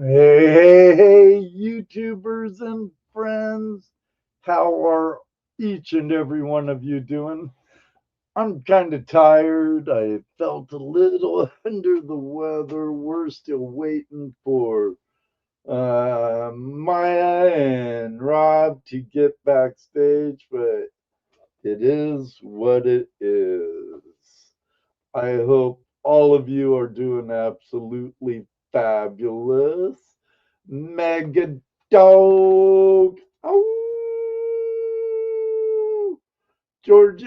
Hey, YouTubers and friends. How are each and every one of you doing? I'm kind of tired. I felt a little under the weather. We're still waiting for Maya and Rob to get backstage, but it is what it is. I hope all of you are doing absolutely fabulous. Mega dog. Oh, Georgian.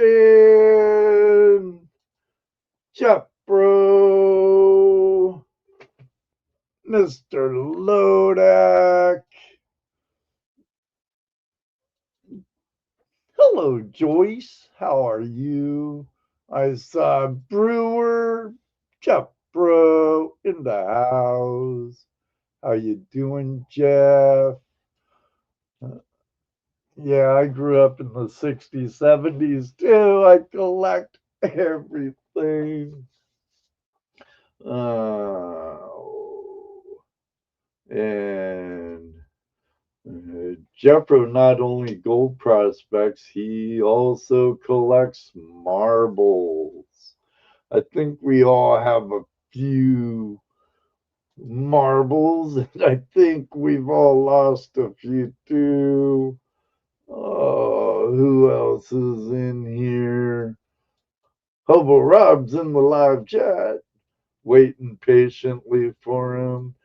Chop bro. Mr. Lodak. Hello, Joyce. How are you? I saw Brewer. Chop bro in the house. How you doing, Jeff? Yeah, I grew up in the 60s, 70s too. I collect everything. And Jeffro not only gold prospects, he also collects marbles. I think we all have a few marbles, and I think we've all lost a few too. Oh, who else is in here? Hobo Rob's in the live chat, waiting patiently for him.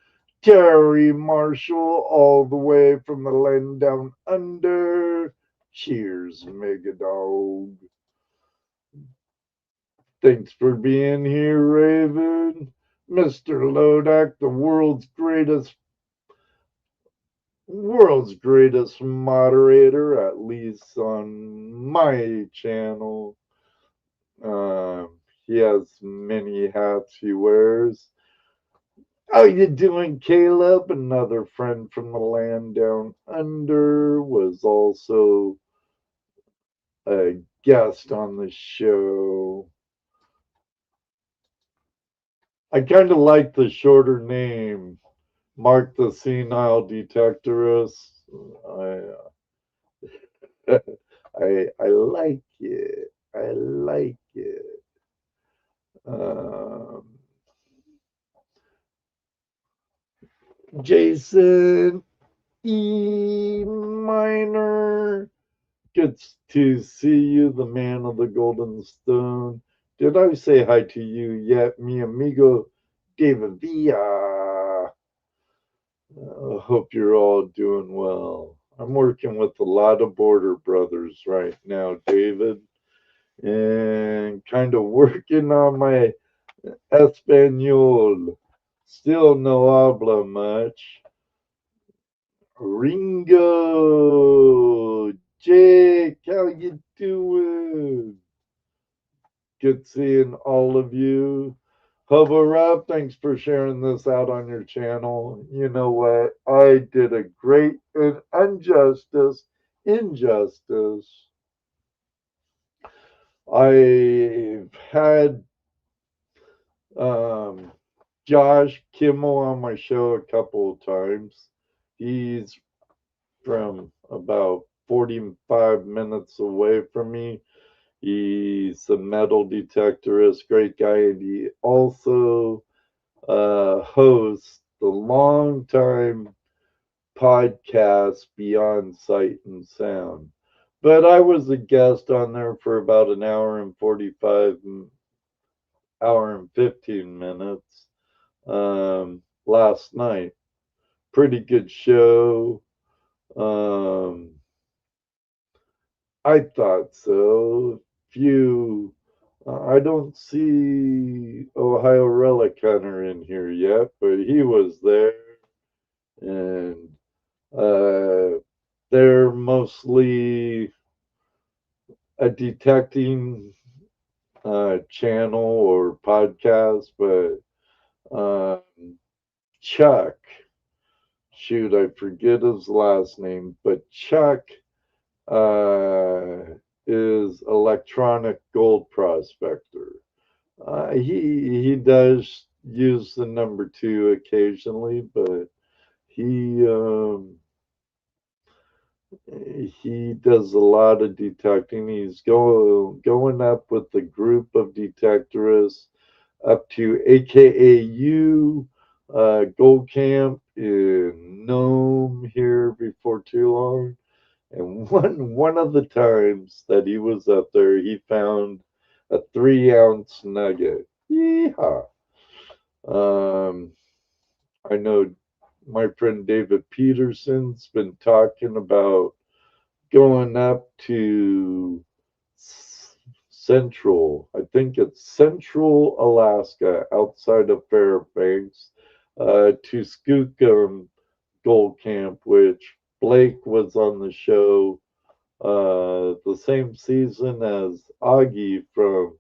Terry Marshall, all the way from the land down under. Cheers, Mega Dog. Thanks for being here, Raven. Mr. Lodak, the world's greatest moderator, at least on my channel. Uh, he has many hats he wears. How you doing, Caleb? Another friend from the land down under was also a guest on the show. I kind of like the shorter name, Mark the Senile Detectorist. I like it. I like it. Um, Jason E. Minor. Good to see you, the man of the golden stone. Did I say hi to you yet, mi amigo David Villa? I hope you're all doing well. I'm working with a lot of border brothers right now, David, and kind of working on my Espanol. Still no habla much. Ringo, Jake, how you doing? Good seeing all of you. Hobo Rob, thanks for sharing this out on your channel. You know what? I did a great injustice. I've had um, Josh Kimmel on my show a couple of times. He's from about 45 minutes away from me. He's a metal detectorist, great guy, and he also hosts the longtime podcast Beyond Sight and Sound. But I was a guest on there for about an hour and 15 minutes last night. Pretty good show. Um, I thought so. Few. I don't see Ohio Relic Hunter in here yet, but he was there, and uh, they're mostly a detecting channel or podcast, but Chuck, shoot, I forget his last name, but Chuck uh, is electronic gold prospector. He does use the number two occasionally, but he does a lot of detecting. He's going up with a group of detectorists up to AKAU Gold Camp in Nome here before too long. And one of the times that he was up there, he found a 3 ounce nugget. Yeehaw! Um, I know my friend David Peterson's been talking about going up to Central, I think it's Central Alaska, outside of Fairbanks, to Skookum Gold Camp, which Blake was on the show the same season as Augie from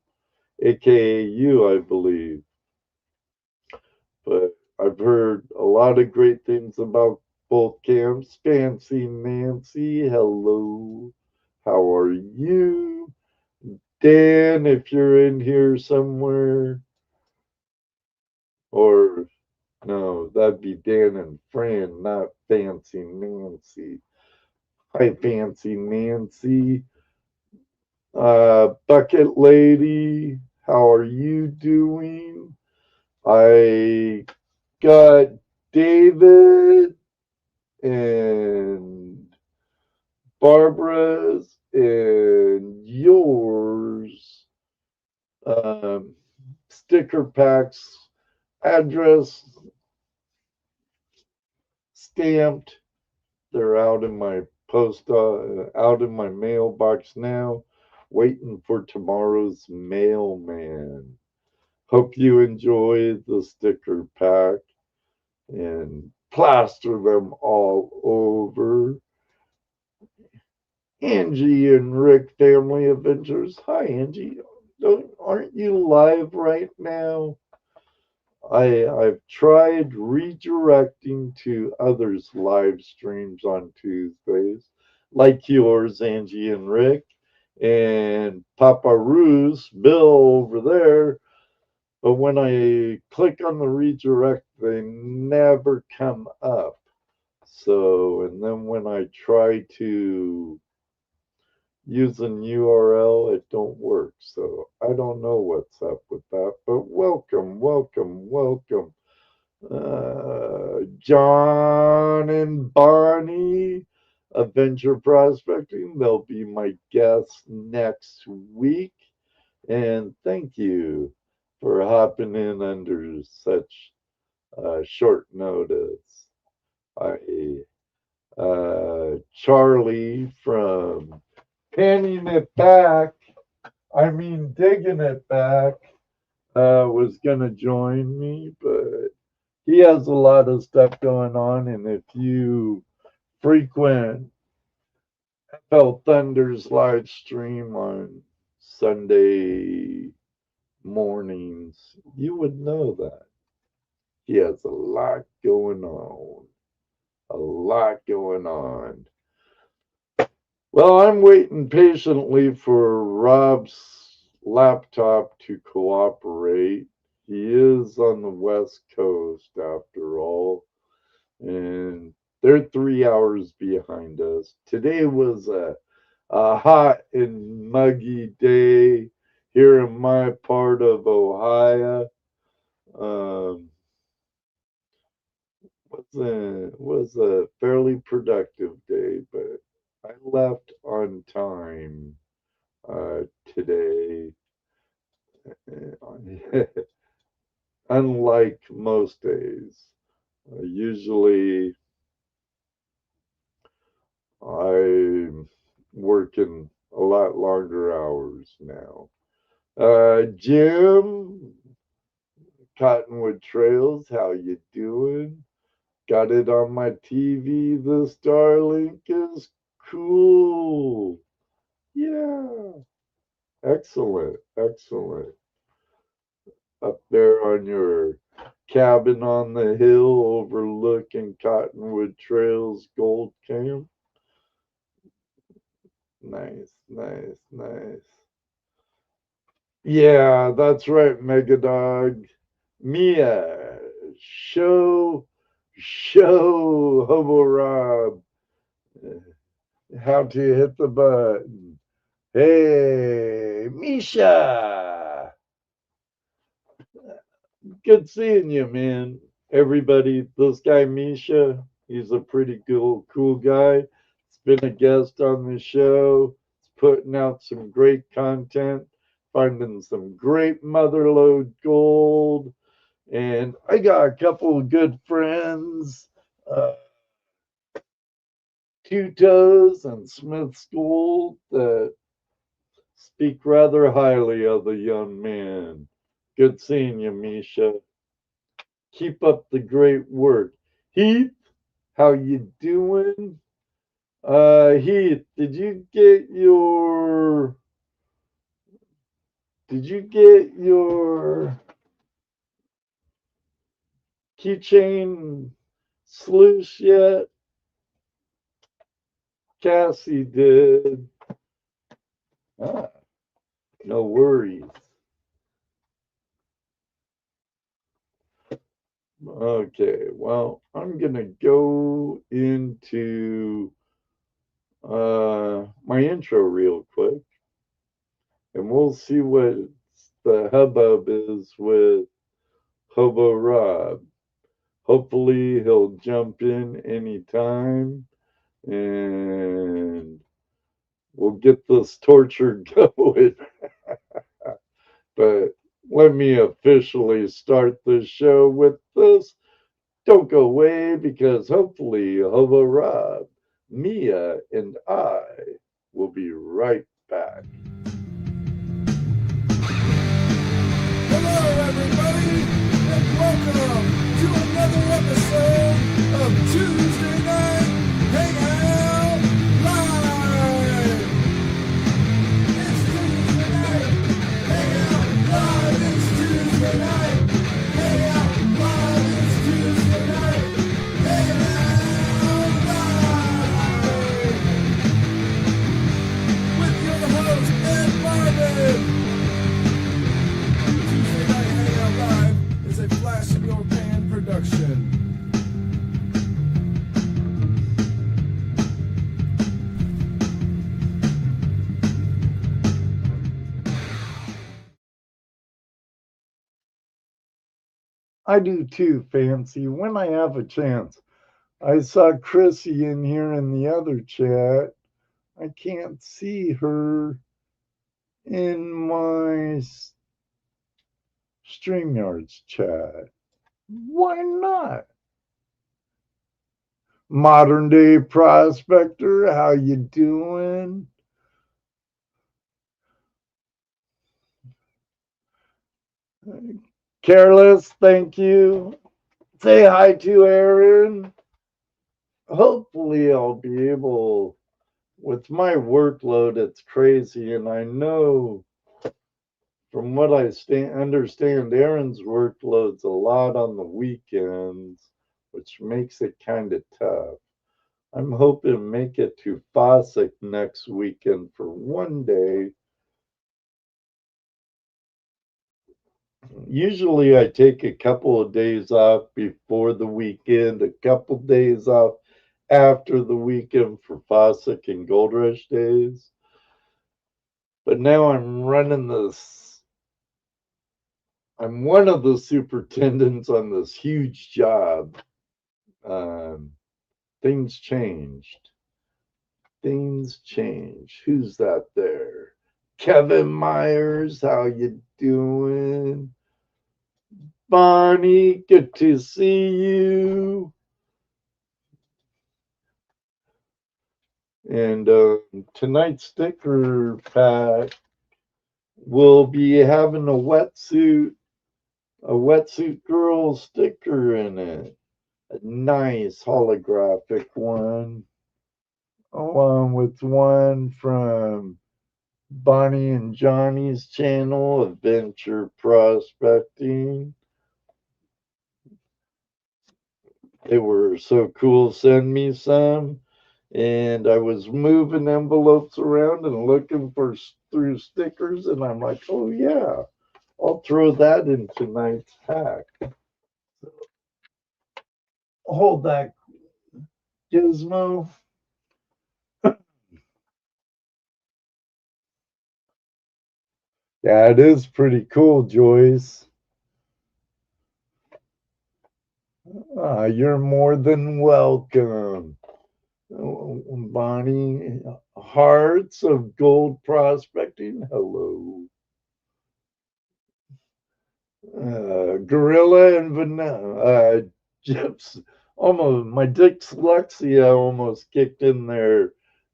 AKAU, I believe. But I've heard a lot of great things about both camps. Fancy Nancy, hello. How are you? Dan, if you're in here somewhere, or no, that'd be Dan and Fran, not Fancy Nancy. Hi, Fancy Nancy. Bucket Lady, how are you doing? I got David and Barbara's and yours um, sticker packs, address stamped. They're out in my out in my mailbox now, waiting for tomorrow's mailman. Hope you enjoy the sticker pack and plaster them all over. Angie and Rick Family Adventures. Hi, Angie. Aren't you live right now? I've tried redirecting to others' live streams on Tuesdays, like yours, Angie and Rick, and Papa Ruse, Bill over there. But when I click on the redirect, they never come up. So, and then when I try to use an URL, it don't work. So I don't know what's up with that. But welcome, welcome, welcome. John and Bonnie, Adventure Prospecting. They'll be my guests next week. And thank you for hopping in under such short notice. Charlie from Panning It Back, Digging It Back, was going to join me, but he has a lot of stuff going on. And if you frequent FL Thunder's live stream on Sunday mornings, you would know that. He has a lot going on. A lot going on. Well, I'm waiting patiently for Rob's laptop to cooperate. He is on the West Coast after all, and they're 3 hours behind us. Today was a hot and muggy day here in my part of Ohio. Um, was a fairly productive day, but I left on time today. Unlike most days, usually I'm working a lot longer hours now. Jim, Cottonwood Trails, how you doing? Got it on my TV. The Starlink is cool. Yeah, excellent, excellent. Up there on your cabin on the hill overlooking Cottonwood Trails Gold Camp. Nice, nice, nice. Yeah, that's right, Megadog. Mia, show show Hobo Rob how to hit the button. Hey, Misha. Good seeing you, man. Everybody, this guy Misha, he's a pretty cool guy. He's been a guest on the show. He's putting out some great content, finding some great motherlode gold. And I got a couple of good friends, Two Toes and Smith School, that speak rather highly of the young man. Good seeing you, Misha. Keep up the great work. Heath, how you doing? Heath, did you get your keychain sluice yet? Cassie did. Ah, no worries. Okay, well, I'm gonna go into my intro real quick, and we'll see what the hubbub is with Hobo Rob. Hopefully, he'll jump in anytime, and we'll get this torture going. But let me officially start the show with this. Don't go away because hopefully Hobo Rob, Mia, and I will be right back. Hello, everybody, and welcome to another episode of Tuesday Night Hangout Live. It's Tuesday night, Hangout Live. It's Tuesday night, Hangout Live. It's Tuesday night, Hangout Live. With your host, Ed Marvin. Tuesday Night Hangout Live is a Flash in Your Pan production. I do too, Fancy, when I have a chance. I saw Chrissy in here in the other chat. I can't see her in my StreamYards chat. Why not? Modern day prospector, how you doing? Careless, thank you. Say hi to Aaron. Hopefully, I'll be able. With my workload, it's crazy, and I know from what I understand, Aaron's workload's a lot on the weekends, which makes it kind of tough. I'm hoping to make it to Fossick next weekend for one day. Usually I take a couple of days off before the weekend, a couple of days off after the weekend for Fossick and Gold Rush days. But now I'm one of the superintendents on this huge job. Um, things changed. Things change. Who's that there? Kevin Myers, how you doing? Bonnie, good to see you. And tonight's sticker pack will be having a wetsuit girl sticker in it. A nice holographic one, along with one from Bonnie and Johnny's channel, Adventure Prospecting. They were so cool, send me some. And I was moving envelopes around and looking through stickers, and I'm like, oh yeah, I'll throw that in tonight's pack. hold that gizmo. Yeah, it is pretty cool, Joyce. You're more than welcome. Bonnie, Hearts of Gold Prospecting. Hello. Gorilla and Vanilla. Gyps. Almost, my dyslexia almost kicked in there.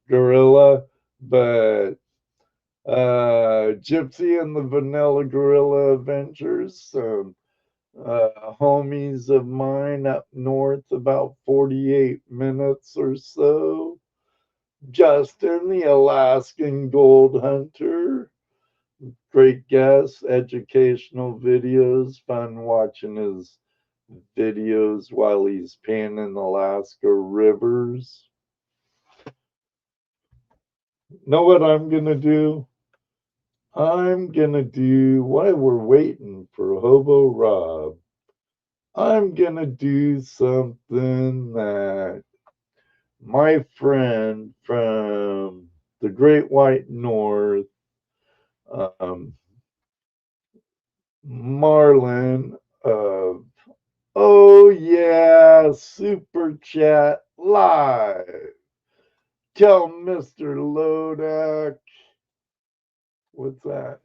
Gorilla, but Gypsy and the Vanilla Gorilla Adventures. Homies of mine up north, about 48 minutes or so. Justin, the Alaskan Gold Hunter. Great guest, educational videos, fun watching his videos while he's panning Alaska rivers. Know what I'm going to do? I'm going to do, while we're waiting for Hobo Rob, I'm going to do something that my friend from the Great White North, um, Marlin of Oh Yeah Super Chat Live. Tell Mr. Lodak, what's that?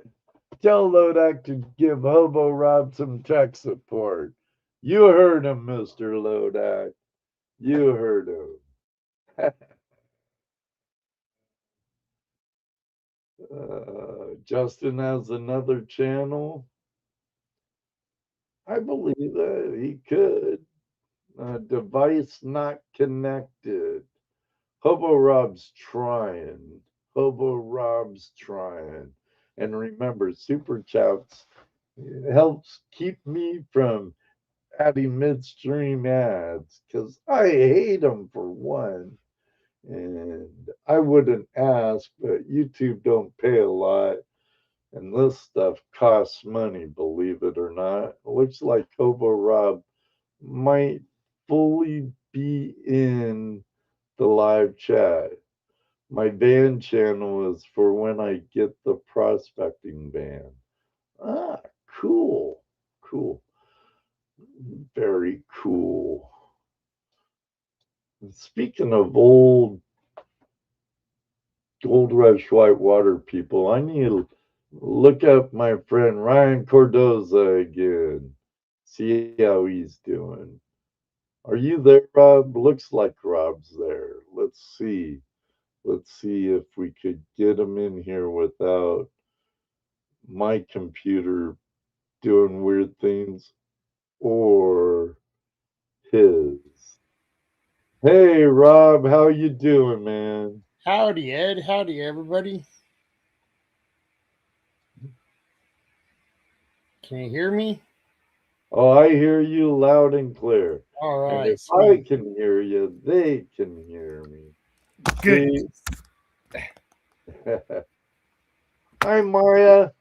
Tell Lodak to give Hobo Rob some tech support. You heard him, Mr. Lodak. You heard him. Justin has another channel. I believe that he could. Device not connected. Hobo Rob's trying. Hobo Rob's trying. And remember, Super Chats helps keep me from adding midstream ads because I hate them for one. And I wouldn't ask, but YouTube don't pay a lot. And this stuff costs money, believe it or not. Looks like Hobo Rob might fully be in the live chat. My van channel is for when I get the prospecting van. Ah, cool. Cool. Very cool. Speaking of old Gold Rush Whitewater people, I need to look up my friend Ryan Cordoza again. See how he's doing. Are you there, Rob? Looks like Rob's there. Let's see. Let's see if we could get him in here without my computer doing weird things or his. Hey, Rob, how you doing, man? Howdy, Ed. Howdy, everybody. Can you hear me? Oh, I hear you loud and clear. All And right, if I sweet. can hear you, they can hear me. Good. See? Hi, Maria.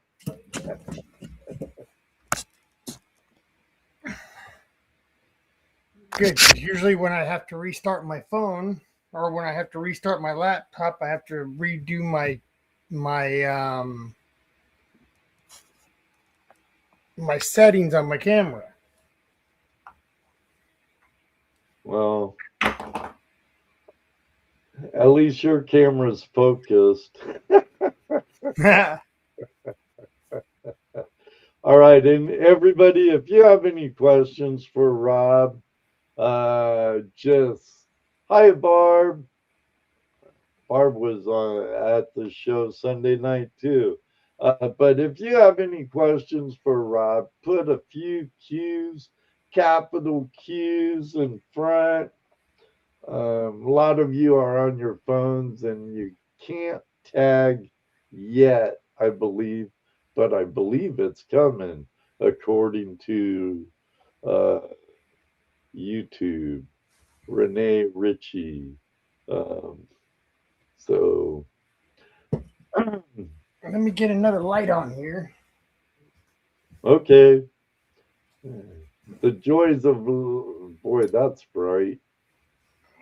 Good. 'Cause usually, when I have to restart my phone or when I have to restart my laptop, I have to redo my my settings on my camera. Well, at least your camera's focused. All right, and everybody, if you have any questions for Rob, just hi, Barb. Barb was on at the show Sunday night too. But if you have any questions for Rob, put a few Q's, capital Q's in front. A lot of you are on your phones and you can't tag yet, I believe, but I believe it's coming according to uh, YouTube. Renee Ritchie. Um, so, Let me get another light on here. okay. The joys of Boy, that's bright.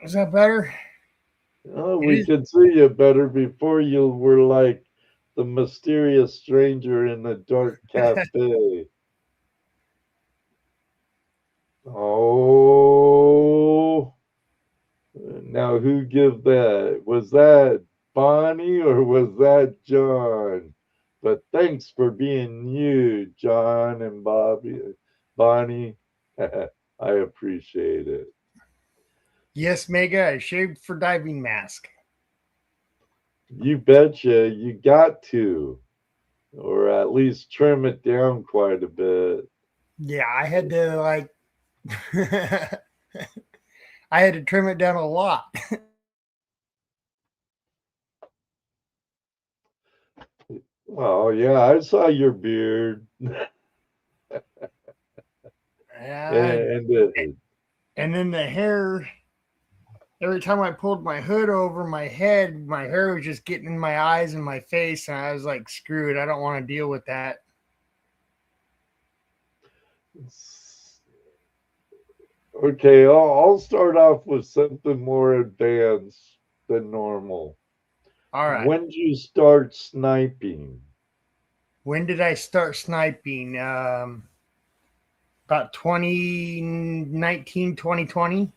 Is that better? Oh, It we is. could see you better before you were like the mysterious stranger in the dark cafe. Oh, now who give that? Was that Bonnie or was that John? But thanks for being you, John and Bonnie. I appreciate it. Yes, Mega. I shaved for diving mask. You betcha, you got to, or at least trim it down quite a bit. Yeah, I had to like. I had to trim it down a lot. Well, yeah, I saw your beard, Yeah, and and then the hair. Every time I pulled my hood over my head, my hair was just getting in my eyes and my face, and I was like, "Screw it! I don't want to deal with that." okay, I'll start off with something more advanced than normal. All right. When did you start sniping? When did I start sniping? About 2019, 2020.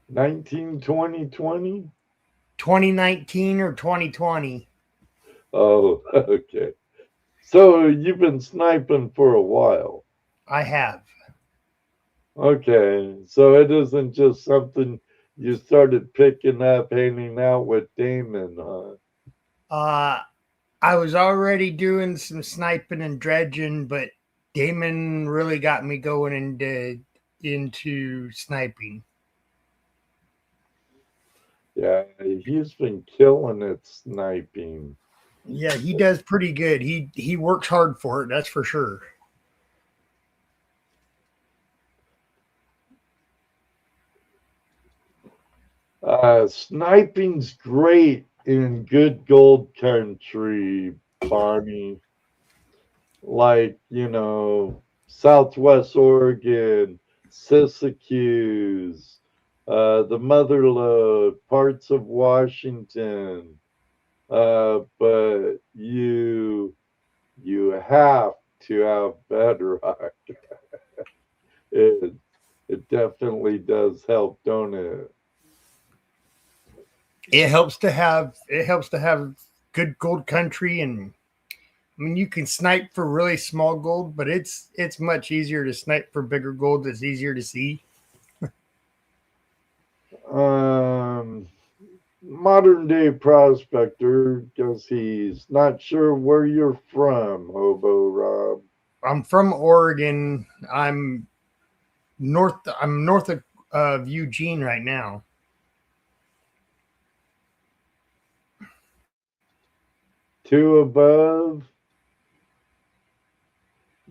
19, 2020? 2019 or 2020. Oh, okay. So you've been sniping for a while. I have. Okay, so it isn't just something you started picking up hanging out with Damon, huh? Uh, I was already doing some sniping and dredging, but Damon really got me going into sniping. Yeah, he's been killing it sniping. Yeah, he does pretty good. He works hard for it, that's for sure. Sniping's great in good gold country, Barney. Like, Southwest Oregon, Syracuse, the Motherlode, parts of Washington. But you have to have bedrock. It it definitely does help, don't it? It helps to have good gold country, and I mean you can snipe for really small gold, but it's much easier to snipe for bigger gold that's easier to see. Um, Modern day prospector, guess he's not sure where you're from, Hobo Rob. I'm from Oregon. I'm north of Eugene right now. Two above.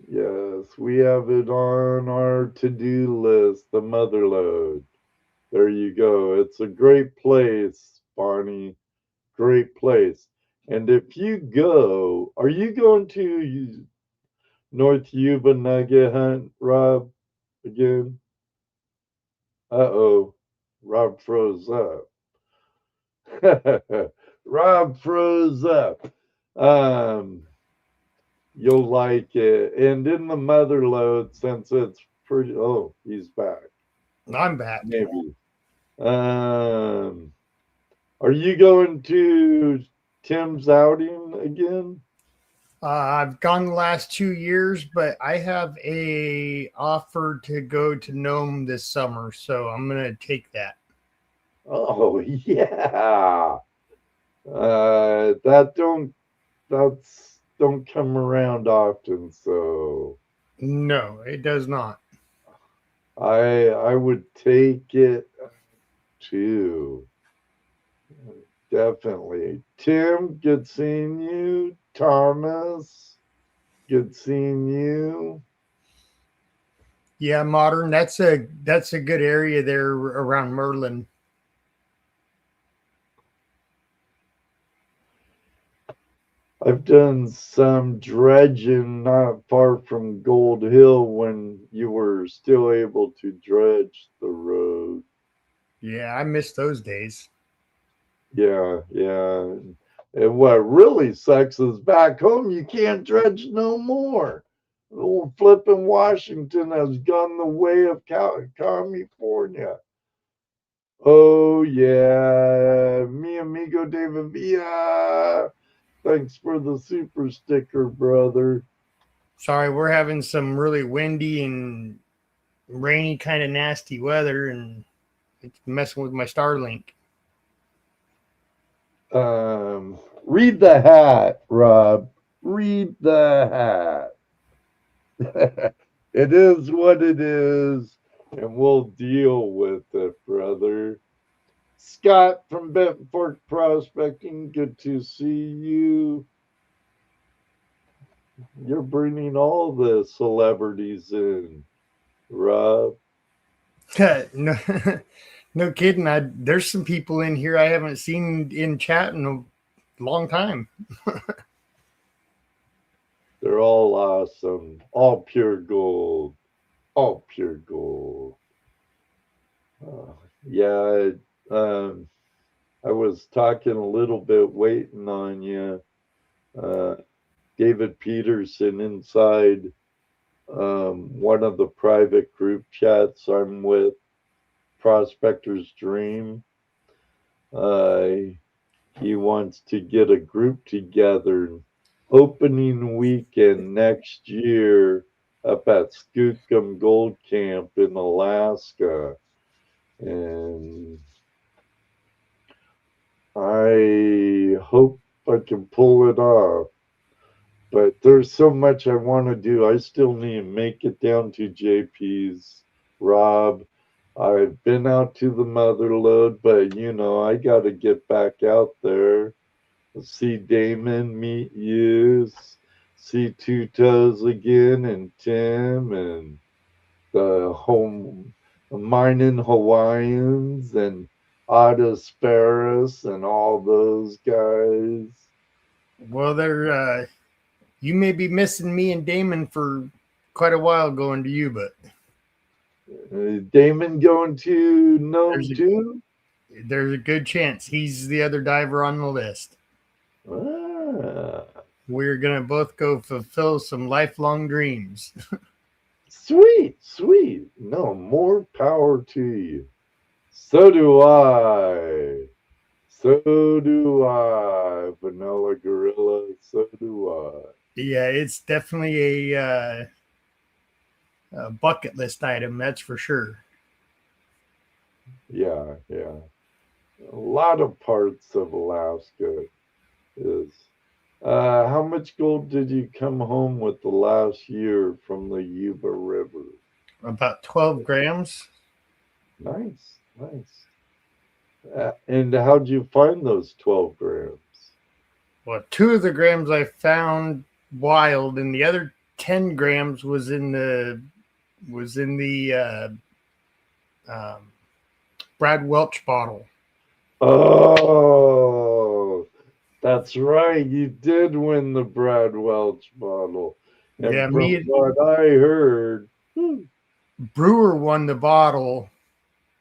Yes, we have it on our to do list, the Motherlode. There you go. It's a great place, Barney. Great place. And if you go, are you going to North Yuba Nugget Hunt, Rob, again? Uh-oh. Rob froze up. Rob froze up. Um, you'll like it. And in the Motherlode, since it's pretty, oh, he's back. I'm back. Maybe. Um, are you going to Tim's outing again? I've gone the last 2 years, but I have a offer to go to Nome this summer, so I'm gonna take that. Oh yeah. That don't come around often, so No, it does not. I would take it too. Definitely. Tim, good seeing you. Thomas, good seeing you. Yeah, modern. That's a good area there around Merlin. I've done some dredging not far from Gold Hill when you were still able to dredge the road. Yeah, I miss those days. Yeah, yeah. And what really sucks is back home you can't dredge no more. Old flippin' Washington has gone the way of California. Oh yeah, mi amigo David Villa. Thanks for the super sticker, brother. Sorry, we're having some really windy and rainy, kind of nasty weather, and it's messing with my Starlink. Read the hat, Rob. Read the hat. It is what it is, and we'll deal with it, brother. Scott from Benford Prospecting, good to see you. You're bringing all the celebrities in, Rob. No, no kidding. There's some people in here I haven't seen in chat in a long time. They're all awesome. All pure gold. All pure gold. Uh, yeah, um, I was talking a little bit, waiting on you. Uh, David Peterson inside one of the private group chats I'm with, Prospector's Dream. Uh, he wants to get a group together opening weekend next year up at Skookum Gold Camp in Alaska. And I hope I can pull it off. But there's so much I want to do. I still need to make it down to JP's, Rob. I've been out to the mother lode, but I got to get back out there. See Damon, meet you, see Two Toes again, and Tim, and the home mining Hawaiians, and Otto and all those guys. Well, you may be missing me and Damon for quite a while going to you, but Damon going to there's Nome a too? there's a good chance he's the other diver on the list. Ah, We're gonna both go fulfill some lifelong dreams. sweet, sweet. No, more power to you. So do I. So do I. Vanilla Gorilla. So do I. Yeah, it's definitely a bucket list item, that's for sure. Yeah, yeah. A lot of parts of Alaska is. How much gold did you come home with the last year from the Yuba River? About 12 grams. Nice, nice. And how'd you find those 12 grams? Well, 2 of the grams I found wild, and the other 10 grams was in the Brad Welch bottle. Oh, that's right. You did win the Brad Welch bottle. Yeah, And from me and what I heard, Brewer won the bottle.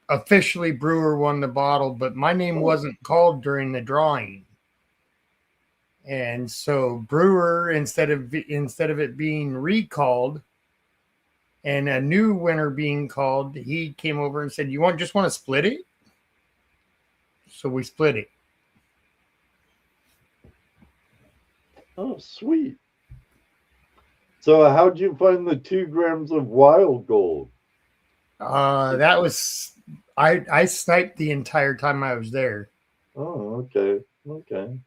Officially, Brewer won the bottle, but my name oh, wasn't called during the drawing. And so Brewer, instead of it being recalled and a new winner being called, he came over and said, just want to split it?" So we split it. oh, sweet. So how'd you find the 2 grams of wild gold? That was I sniped the entire time I was there. Oh, okay. Okay.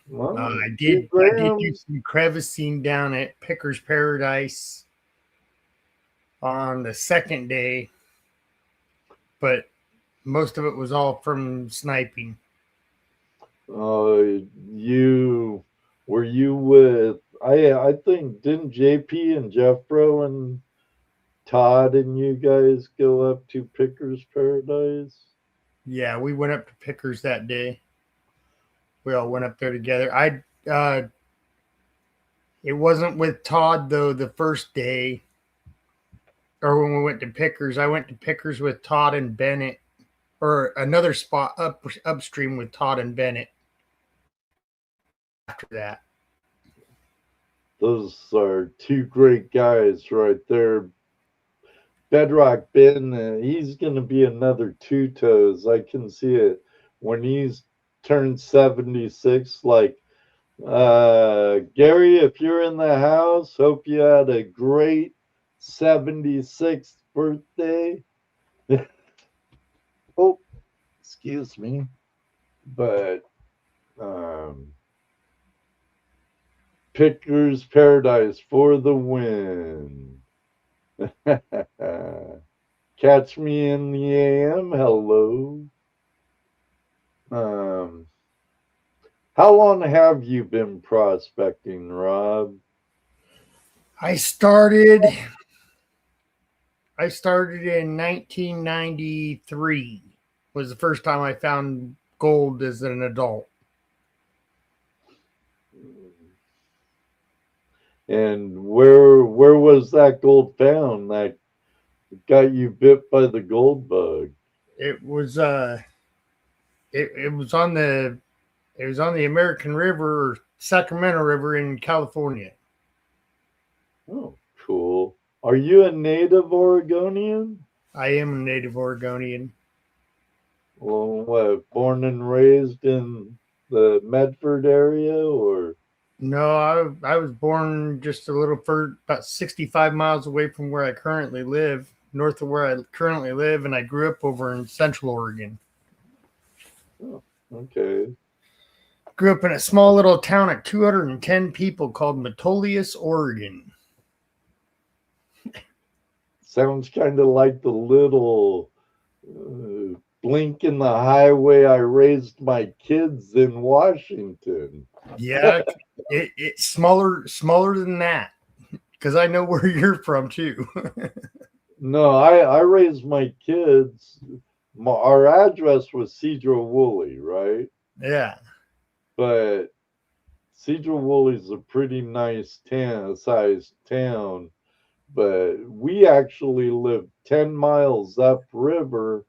Uh, Well, I two did I did do grams. some crevicing down at Picker's Paradise on the second day, but most of it was all from sniping. You were you with I think didn't JP and Jeff Bro and Todd and you guys go up to Picker's Paradise? Yeah, we went up to Pickers that day. We all went up there together. It wasn't with Todd though. The first day, or when we went to Pickers, I went to Pickers with Todd and Bennett, or another spot upstream with Todd and Bennett. After that, Those are two great guys right there. Bedrock Ben, he's going to be another two toes. I can see it when he's turned 76. Like, Gary, if you're in the house, hope you had a great 76th birthday. Oh, excuse me. But Picker's Paradise for the win. Catch me in the AM. Hello. How long have you been prospecting, Rob? I started in 1993. Was the first time I found gold as an adult. And where was that gold found that got you bit by the gold bug? It was it was on the American River or Sacramento River in California. Oh, cool. Are you a native Oregonian? I am a native Oregonian. Well, what, born and raised in the Medford area, or? No, I was born just a little further, about 65 miles away from where I currently live, north of where I currently live, and I grew up over in Central Oregon. Oh, okay. Grew up in a small little town of 210 people called Metolius, Oregon. Sounds kind of like the little blink in the highway I raised my kids in Washington. Yeah, it's smaller than that, because I know where you're from too. No, I raised my kids. Our address was Cedro Woolley, right? Yeah. But Cedro Woolley's a pretty nice sized town. But we actually lived 10 miles upriver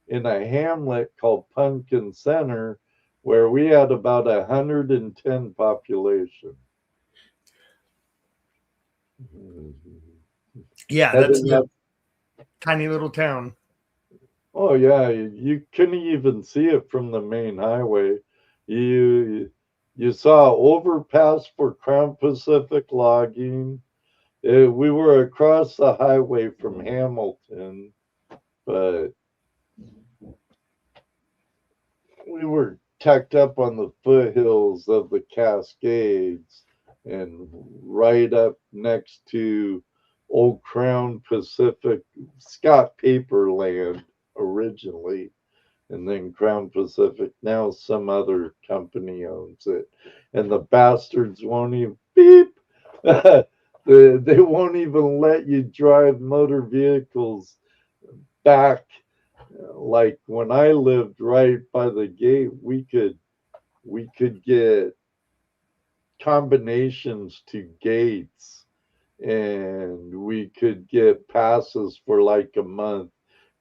in a hamlet called Pumpkin Center, where we had about 110 population. Yeah, that's Heading a up. tiny little town. Oh yeah, you couldn't even see it from the main highway. You saw overpass for Crown Pacific logging. We were across the highway from Hamilton, but we were tucked up on the foothills of the Cascades and right up next to Old Crown Pacific, Scott Paper Land originally, and then Crown Pacific. Now some other company owns it, and the bastards won't even beep. They won't even let you drive motor vehicles back. Like when I lived right by the gate, we could get combinations to gates, and we could get passes for like a month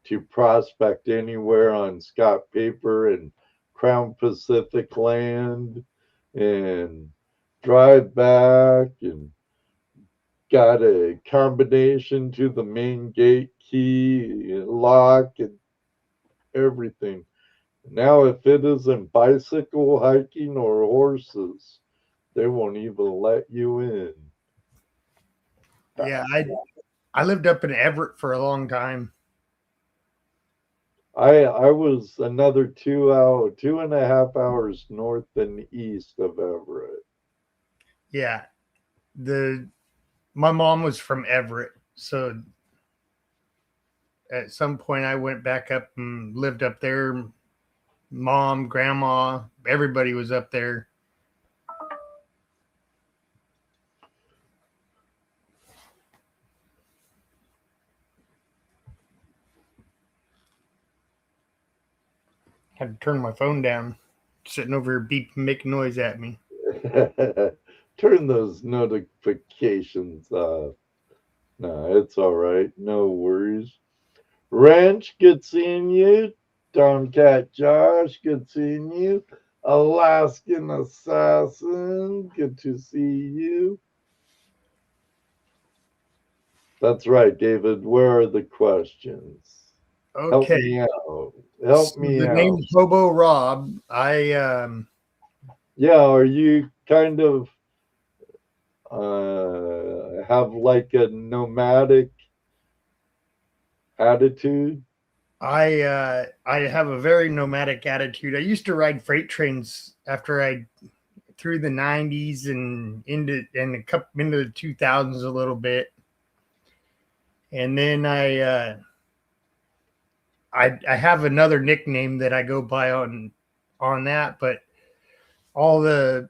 to prospect anywhere on Scott Paper and Crown Pacific land, and drive back, and got a combination to the main gate key, lock, and everything. Now, if it isn't bicycle, hiking, or horses, they won't even let you in. Yeah, I lived up in Everett for a long time. I was another 2.5 hours north and east of Everett. Yeah, the my mom was from Everett, so at some point I went back up and lived up there. Mom, grandma, everybody was up there. Had to turn my phone down. Sitting over here beeping, making noise at me. Turn those notifications off. No, it's all right. No worries. Wrench, good seeing you. Tomcat Josh, good seeing you. Alaskan Assassin, good to see you. That's right, David. Where are the questions? Help Okay. me out. Help So me the out. name Hobo Rob, Yeah, are you kind of have like a nomadic attitude? I have a very nomadic attitude. I used to ride freight trains after I through the 90s and into the 2000s a little bit. And then I have another nickname that I go by on that, but all the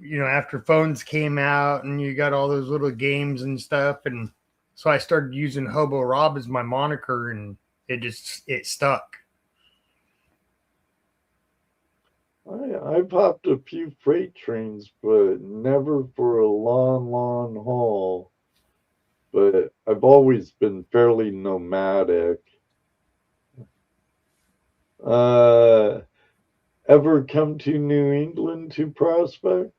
after phones came out and you got all those little games and stuff, and so I started using Hobo Rob as my moniker, and it stuck. I've hopped a few freight trains, but never for a long, long haul. But I've always been fairly nomadic. Uh, Ever come to New England to prospect?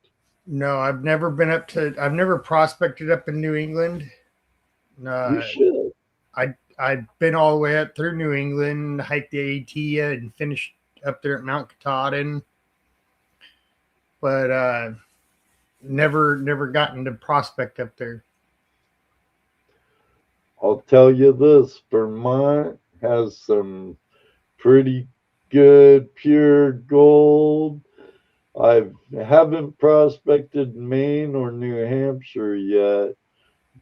No, I've never prospected up in New England. You Uh, should. I've been all the way up through New England, hiked the AT and finished up there at Mount Katahdin, but never gotten to prospect up there. I'll tell you this, Vermont has some pretty good pure gold. I haven't prospected Maine or New Hampshire yet,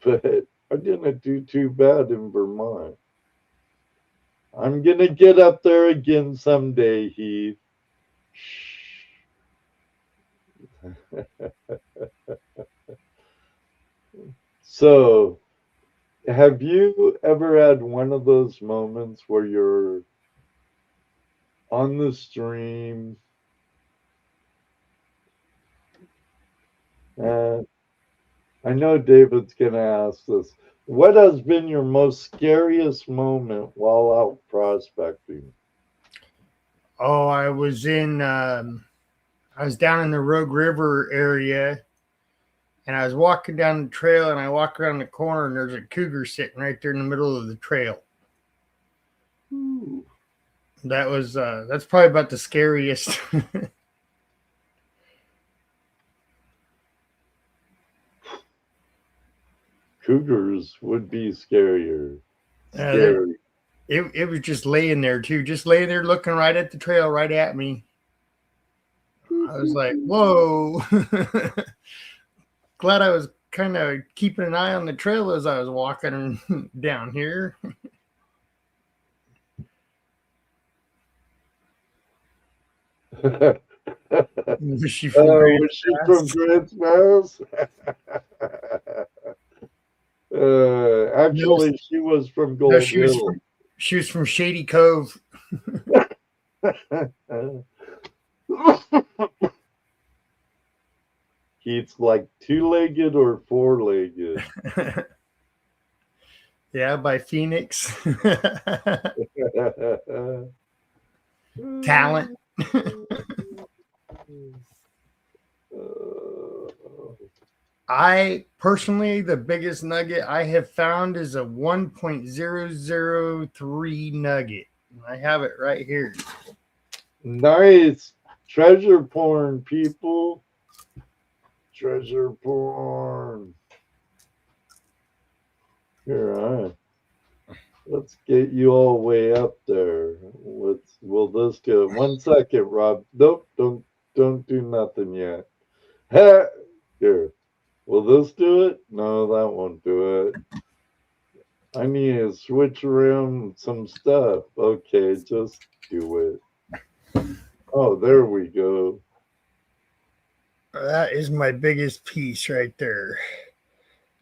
but I didn't do too bad in Vermont. I'm gonna get up there again someday, Heath. So, have you ever had one of those moments where you're on the stream? Uh, I know David's going to ask this. What has been your most scariest moment while out prospecting? Oh, I was down in the Rogue River area, and I was walking down the trail, and I walk around the corner, and there's a cougar sitting right there in the middle of the trail. Ooh. That's probably about the scariest. Cougars would be scarier. uh, Scary. it was just laying there too, just laying there looking right at the trail, right at me. I was like, whoa. Glad I was kind of keeping an eye on the trail as I was walking down here. Was she from Was Grants she from Pass? Grants Pass? No, Actually, she was from no, Gold Hill. she was from Shady Cove. He's like two-legged or four-legged. Yeah, by Phoenix. Talent. I personally, the biggest nugget I have found is a 1.003 nugget. I have it right here. Nice. Treasure porn, people. Treasure porn. Here, let's get you all way up there. Will this do it? 1 second, Rob. Nope, don't do nothing yet. Here. Will this do it? No, that won't do it. I need to switch around some stuff. Okay, just do it. Oh, there we go. That is my biggest piece right there.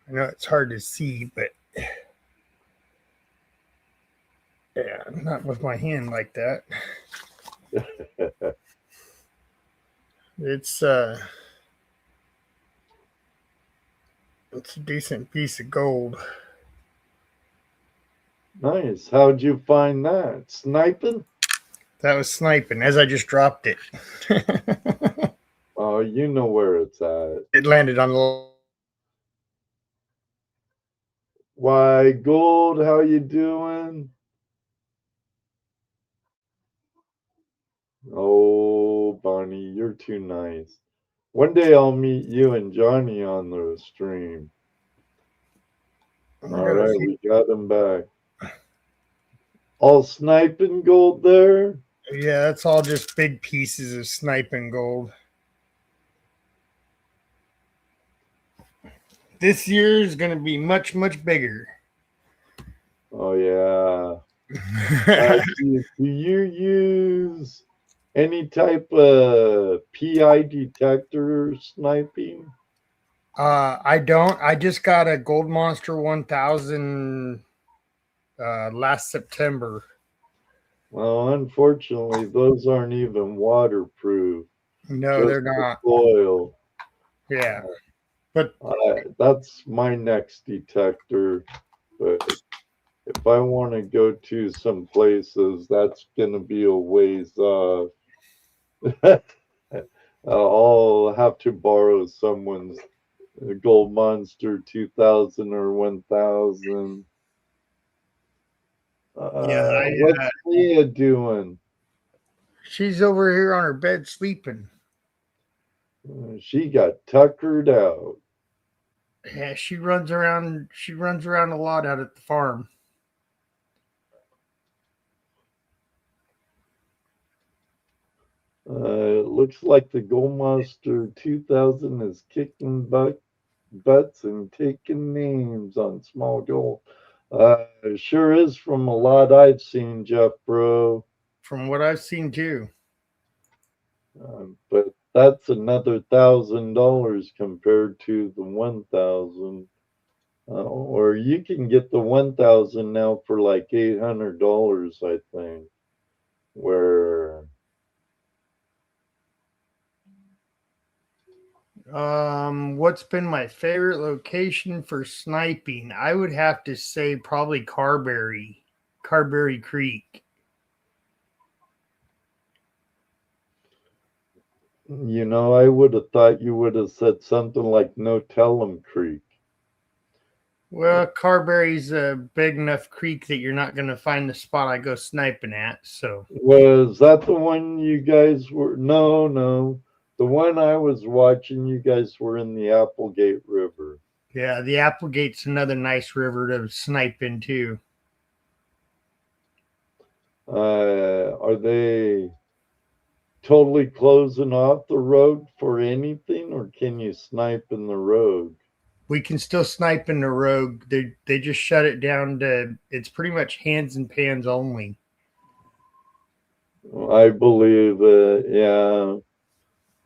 I know it's hard to see, but yeah, not with my hand like that. It's It's a decent piece of gold. Nice. How'd you find that? Sniping? That was sniping as I just dropped it. Oh, you know where it's at. It landed on the. Why, Gold, how you doing? Oh, Bonnie, you're too nice. One day I'll meet you and Johnny on the stream. All right, we got him back. All sniping gold there? Yeah, that's all just big pieces of sniping gold. This year is going to be much, much bigger. Oh, yeah. Do you use any type of PI detector sniping? I don't. I just got a Gold Monster 1000 last September. Well, unfortunately, those aren't even waterproof. No, they're not. Foil. Yeah, but that's my next detector. But if I want to go to some places, that's going to be a ways off. I'll have to borrow someone's Gold Monster 2000 or 1000. What's Leah doing? She's over here on her bed sleeping. She got tuckered out. Yeah, she runs around. She runs around a lot out at the farm. It looks like the Gold Monster 2000 is kicking butts and taking names on small gold. Sure is from a lot I've seen, Jeff Bro. From what I've seen too. But that's another $1,000 compared to the 1,000. Or you can get the 1,000 now for like $800, I think. What's been my favorite location for sniping? I would have to say probably Carberry Creek. You know, I would have thought you would have said something like No Tell'em Creek. Well, Carberry's a big enough creek that you're not going to find the spot I go sniping at. So was that the one you guys were? No. The one I was watching, you guys were in the Applegate River. Yeah, the Applegate's another nice river to snipe in too. Are they totally closing off the road for anything, or can you snipe in the road? We can still snipe in the road. They just shut it down to it's pretty much hands and pans only. I believe it. Yeah.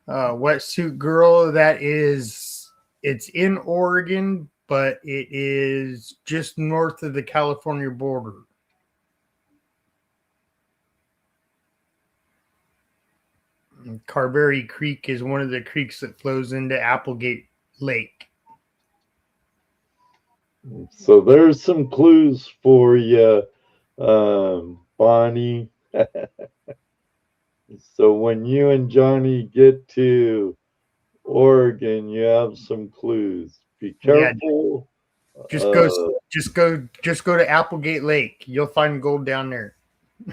Wetsuit Girl, it's in Oregon, but it is just north of the California border. Carberry Creek is one of the creeks that flows into Applegate Lake. So there's some clues for you, Bonnie. So when you and Johnny get to Oregon, you have some clues. Be careful. Yeah, just go to Applegate Lake. You'll find gold down there.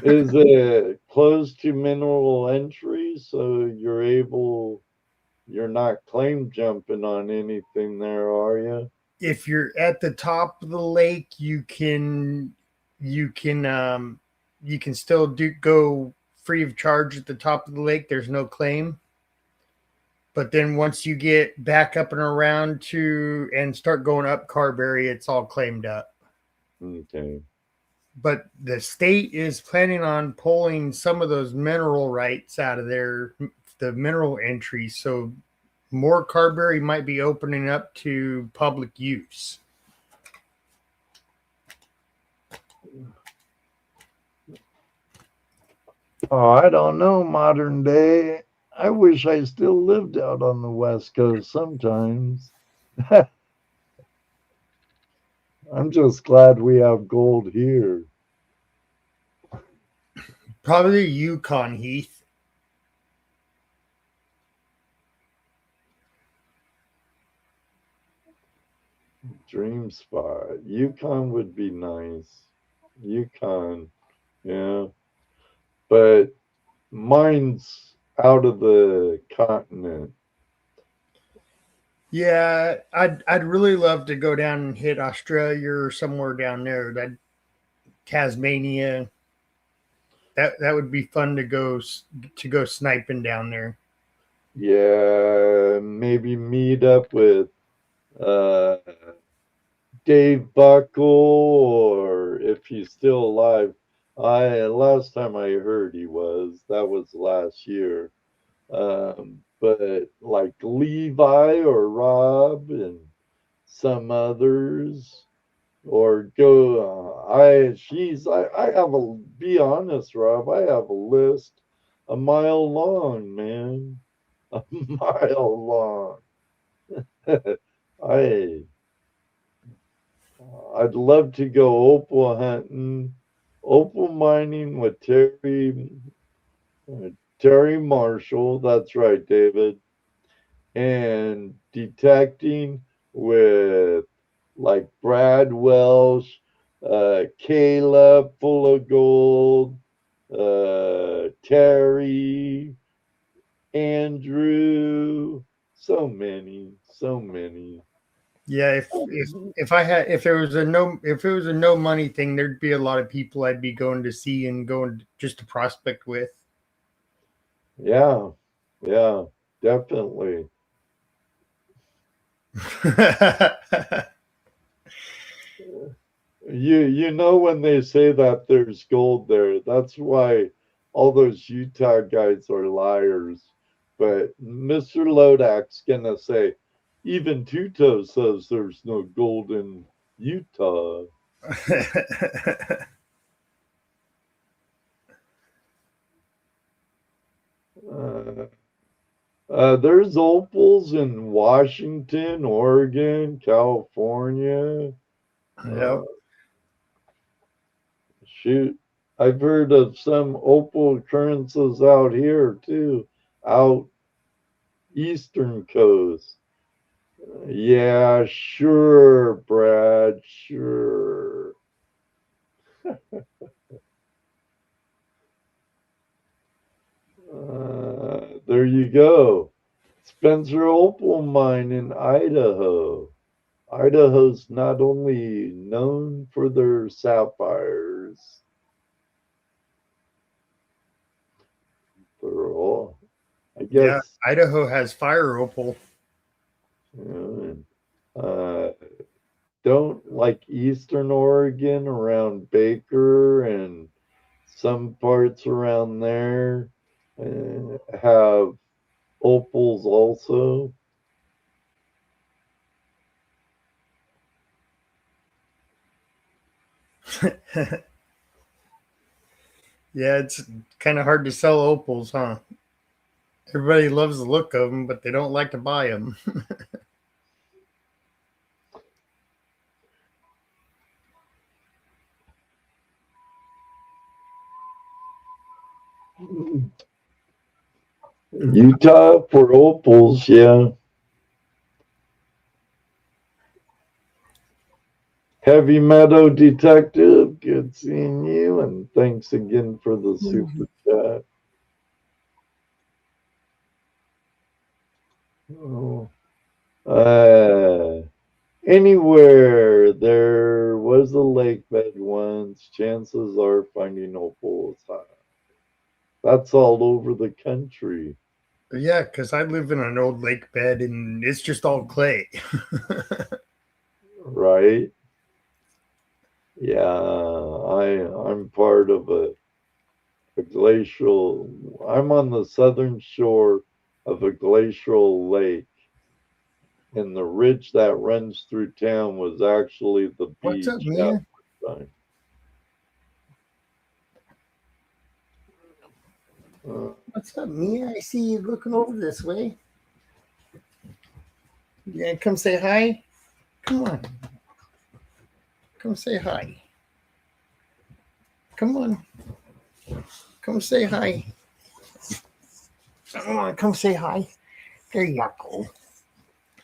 Is it closed to mineral entry, so you're not claim jumping on anything there, are you? If you're at the top of the lake, you can still go free of charge at the top of the lake. There's no claim. But then once you get back up and around and start going up Carberry, it's all claimed up. Okay. But the state is planning on pulling some of those mineral rights out of there, the mineral entries. So more Carberry might be opening up to public use. Oh, I don't know, modern day. I wish I still lived out on the West Coast sometimes. I'm just glad we have gold here. Probably Yukon, Heath. Dream spot. Yukon would be nice. Yukon, yeah. But mine's out of the continent. Yeah, I'd really love to go down and hit Australia or somewhere down there. That Tasmania. That would be fun to go sniping down there. Yeah, maybe meet up with uh, Dave Buckle, or if he's still alive. I last time I heard that was last year. But like Levi or Rob and some others, or go. I have a be honest, Rob. I have a list a mile long, man, a mile long. I I'd love to go opal hunting, opal mining with Terry Marshall. That's right, David, and detecting with like Brad Welsh, Caleb Full of Gold, Terry, Andrew, so many, so many. Yeah, if it was a no money thing, there'd be a lot of people I'd be going to see and going just to prospect with. Yeah, yeah, definitely. You know when they say that there's gold there, that's why all those Utah guys are liars. But Mr. Lodak's gonna say, even Tuto says there's no gold in Utah. Uh, there's opals in Washington, Oregon, California. Uh, Yep. Shoot, I've heard of some opal occurrences out here too, out eastern coast. Yeah, sure, Brad, sure. There you go. Spencer Opal Mine in Idaho. Idaho's not only known for their sapphires, they're all, I Yeah, guess, Idaho has fire opal. you know, don't like Eastern Oregon around Baker and some parts around there have opals also. Yeah, it's kind of hard to sell opals, huh? Everybody loves the look of them, but they don't like to buy them. Utah for opals, yeah. Heavy Meadow Detective, good seeing you, and thanks again for the super chat. Oh. Anywhere there was a lake bed once, chances are finding opals high. That's all over the country, Yeah, because I live in an old lake bed and it's just all clay. right? Yeah, I'm part of a glacial. I'm on the southern shore of a glacial lake, and the ridge that runs through town was actually the What's up, beach at Mia? one time. Uh, What's up, Mia? I see you looking over this way. Yeah, come say hi. Come on. Come say hi. Come on. Come say hi. Come on, come say hi. There you go.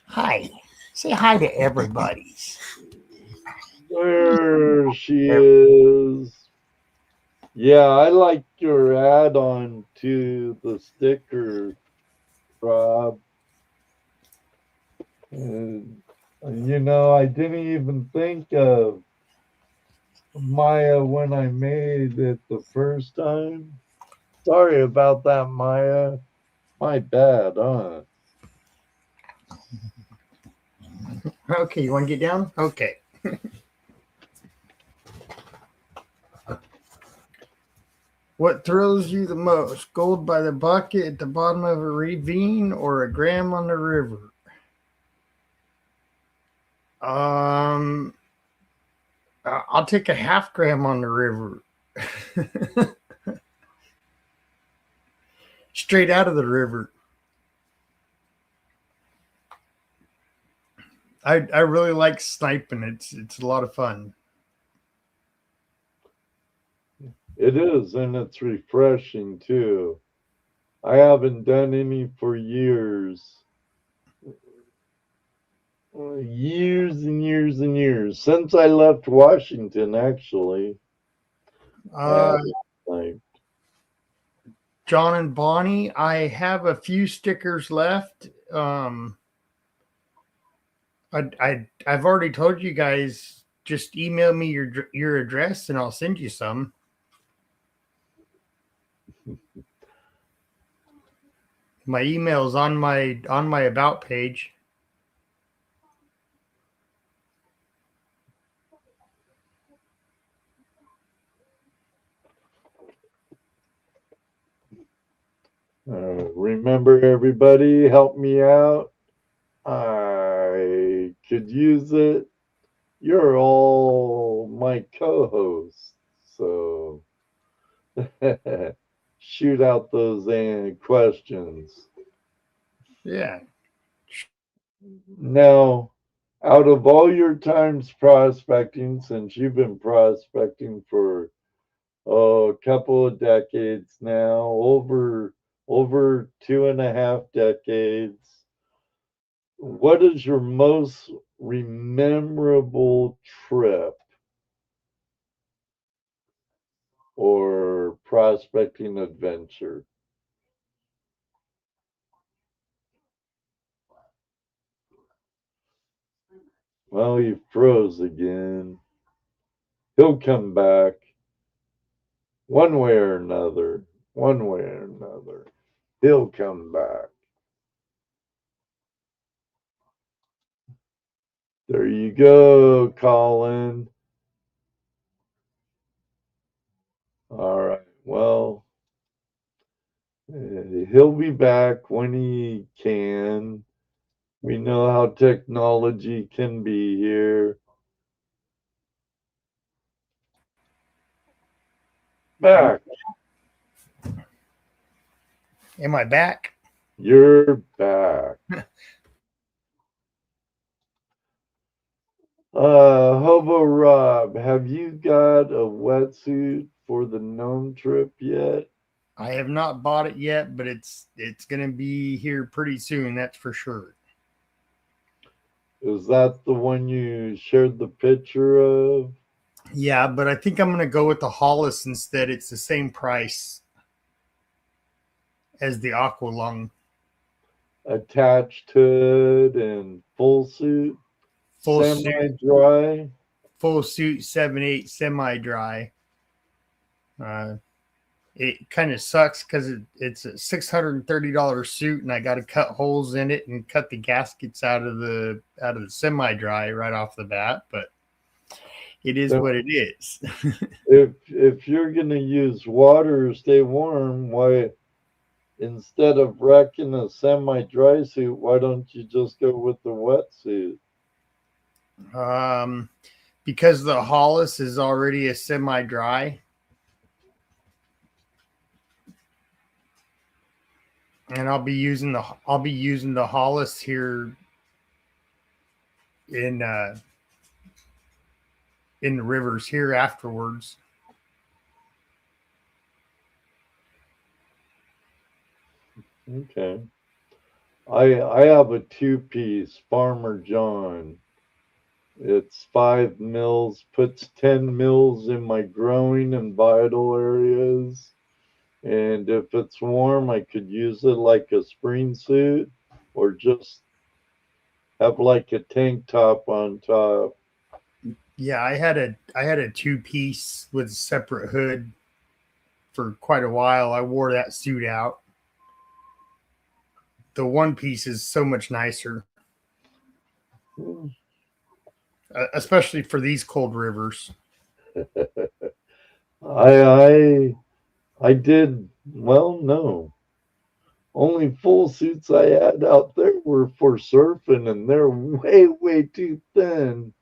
Hi. Say hi to everybody. There she is. Yeah, I like your add-on to the sticker, Rob. And, I didn't even think of Maya when I made it the first time. Sorry about that, Maya. My bad, huh? Okay, you want to get down? Okay. What thrills you the most? Gold by the bucket at the bottom of a ravine or a gram on the river? Um, I'll take a half gram on the river. Straight out of the river. I really like sniping. It's a lot of fun. It is, and it's refreshing too. I haven't done any for years. Years and years and years. Since I left Washington, actually. Uh, Like, John and Bonnie, I have a few stickers left. I've already told you guys. Just email me your address and I'll send you some. My email's on my about page. remember, everybody, help me out. I could use it. You're all my co-hosts, so shoot out those questions. Yeah. Now, out of all your times prospecting, since you've been prospecting for a couple of decades now, over 2.5 decades, what is your most memorable trip or prospecting adventure? Well, he froze again. He'll come back one way or another. One way or another. He'll come back. There you go, Colin. All right. Well, he'll be back when he can. We know how technology can be here. Back. Am I back? You're back. Hobo Rob, have you got a wetsuit for the gnome trip yet? I have not bought it yet, but it's going to be here pretty soon. That's for sure. Is that the one you shared the picture of? Yeah, but I think I'm going to go with the Hollis instead. It's the same price as the Aqua Lung. Attached hood and full suit? Full Semi-dry? suit, full suit 7/8 semi-dry. It kind of sucks because it's a $630 suit, and I got to cut holes in it and cut the gaskets out of the semi-dry right off the bat. But it is what it is. if you're gonna use water to stay warm, why instead of wrecking a semi-dry suit, why don't you just go with the wetsuit? Because the Hollis is already a semi-dry. And I'll be using the Hollis here in in the rivers here afterwards. Okay. I have a 2-piece Farmer John. It's 5 mils, puts 10 mils in my growing and vital areas. And if it's warm, I could use it like a spring suit or just have like a tank top on top. Yeah, I had a 2-piece with a separate hood for quite a while. I wore that suit out. The 1-piece is so much nicer, especially for these cold rivers. I did well, no. Only full suits I had out there were for surfing, and they're way too thin.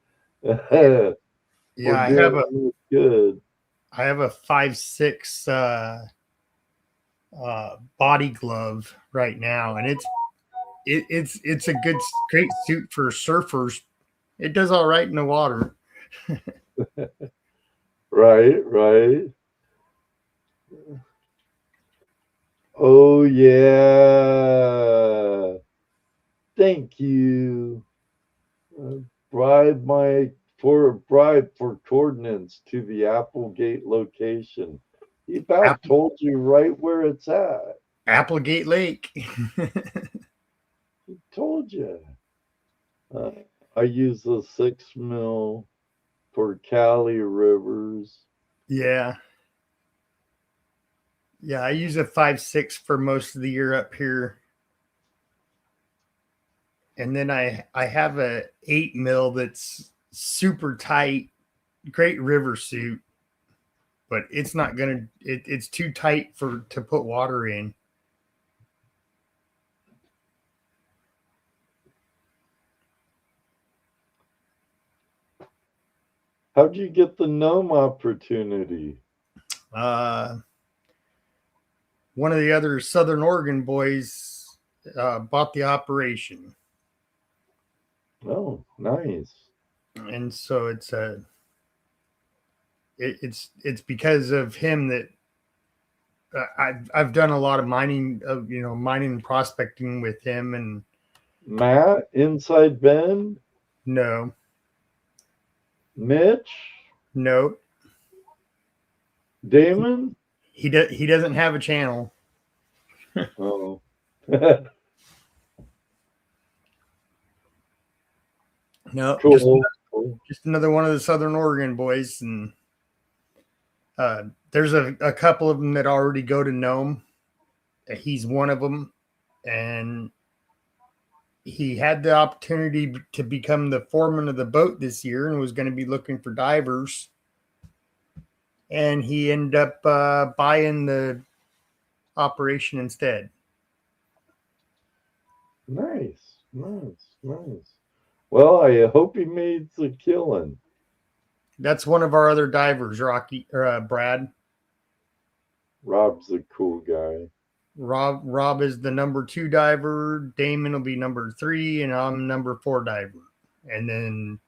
For Yeah, doing it good. I have a 5'6" body glove right now, and it's a great suit for surfers. It does all right in the water. Right. Oh yeah. Thank you. Uh, bribe for coordinates to the Applegate location. He about told you right where it's at. Applegate Lake. He told you. I use the 6 mil for Cali rivers. Yeah. Yeah, I use a 5'6" for most of the year up here. And then I have a 8 mil that's super tight, great river suit, but it's not gonna it's too tight to put water in. How'd you get the gnome opportunity? One of the other Southern Oregon boys bought the operation. Oh, nice. And so it's because of him that I've done a lot of mining and prospecting with him. And Matt, Inside Ben? no. Mitch? No. Damon? He doesn't have a channel. Oh. No, cool. Just another one of the Southern Oregon boys. And there's a couple of them that already go to Nome. He's one of them. And he had the opportunity to become the foreman of the boat this year and was going to be looking for divers. And he ended up buying the operation instead. Nice. Well, I hope he made the killing. That's one of our other divers, Brad. Rob's a cool guy. Rob is the number 2 diver. Damon will be number 3, and I'm number 4 diver. And then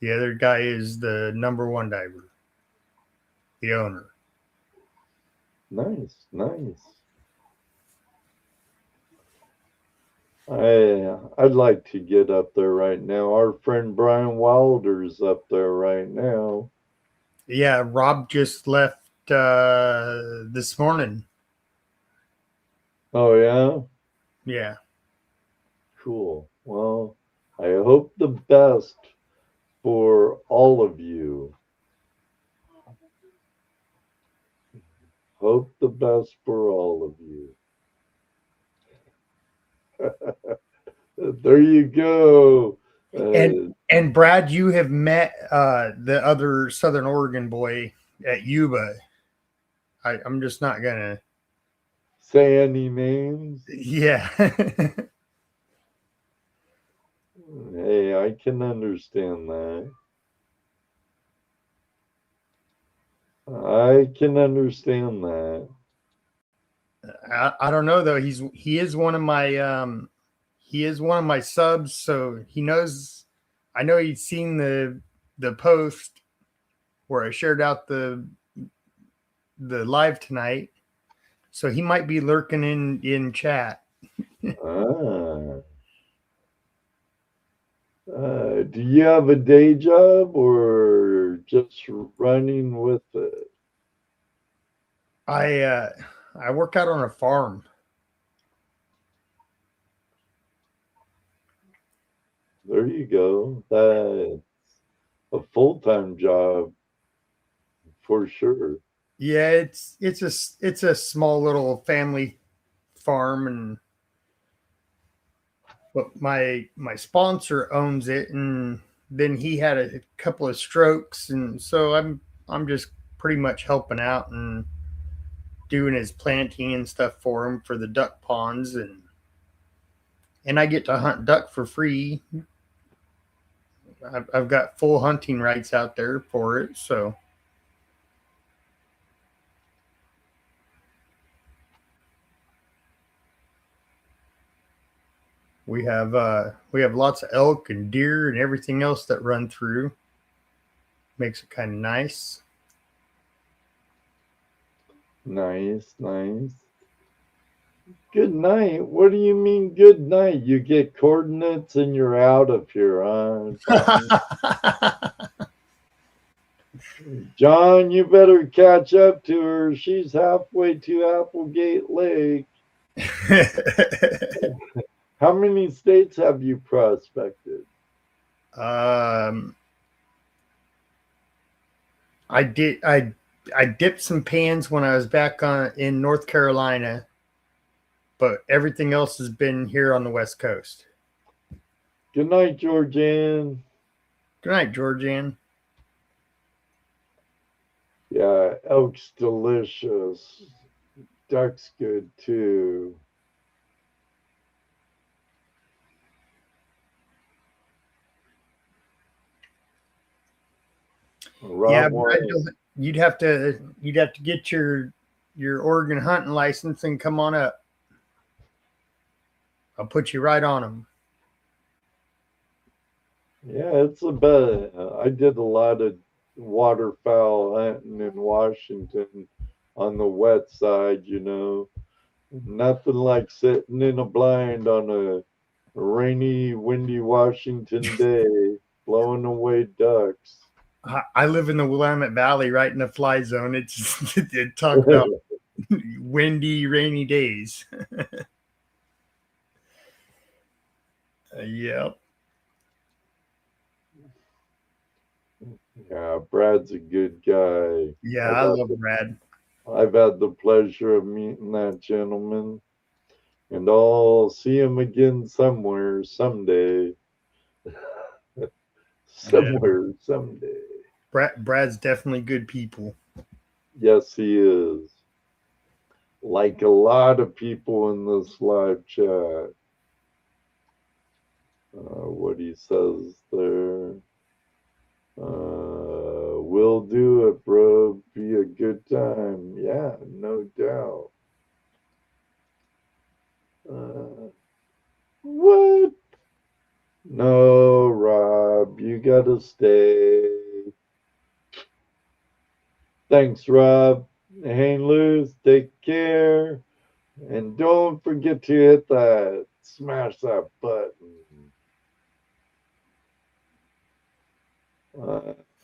the other guy is the number 1 diver, the owner. Nice. I'd like to get up there right now. Our friend Brian Wilder's up there right now. Yeah, Rob just left this morning. Oh, yeah? Yeah. Cool. Well, I hope the best for all of you. Hope the best for all of you. There you go. And Brad, you have met the other Southern Oregon boy at Yuba. I'm just not gonna say any names. Yeah. Hey, I can understand that. I can understand that. I don't know though. He is one of my subs, so he knows. I know he's seen the post, where I shared out the live tonight. So he might be lurking in chat. Ah. Do you have a day job or just running with it? I work out on a farm. There you go. That's a full-time job for sure. Yeah, it's a small little family farm, and but my sponsor owns it, and then he had a couple of strokes, and so I'm just pretty much helping out and doing his planting and stuff for him for the duck ponds, and I get to hunt duck for free. I've got full hunting rights out there for it, so we have lots of elk and deer and everything else that run through. Makes it kind of nice. Nice, nice. Good night. What do you mean good night? You get coordinates and you're out of here, huh? John, you better catch up to her. She's halfway to Applegate Lake. How many states have you prospected? I dipped some pans when I was back in North Carolina, but everything else has been here on the West Coast. Good night, Georgianne. Good night, Georgianne. Yeah, elk's delicious. Duck's good too. Yeah, Brad, you'd have to get your Oregon hunting license and come on up. I'll put you right on them. Yeah, it's a bit. I did a lot of waterfowl hunting in Washington on the wet side, you know. Nothing like sitting in a blind on a rainy, windy Washington day, blowing away ducks. I live in the Willamette Valley, right in the fly zone. It's talk about windy, rainy days. Yep. Yeah, Brad's a good guy. Yeah, I love Brad. I've had the pleasure of meeting that gentleman, and I'll see him again somewhere, someday. Somewhere, someday. Brad's definitely good people. Yes, he is. Like a lot of people in this live chat. What he says there. We'll do it, bro. Be a good time. Yeah, no doubt. What? No, Rob, you gotta stay. Thanks, Rob. Hang loose. Take care. And don't forget to hit that, smash that button.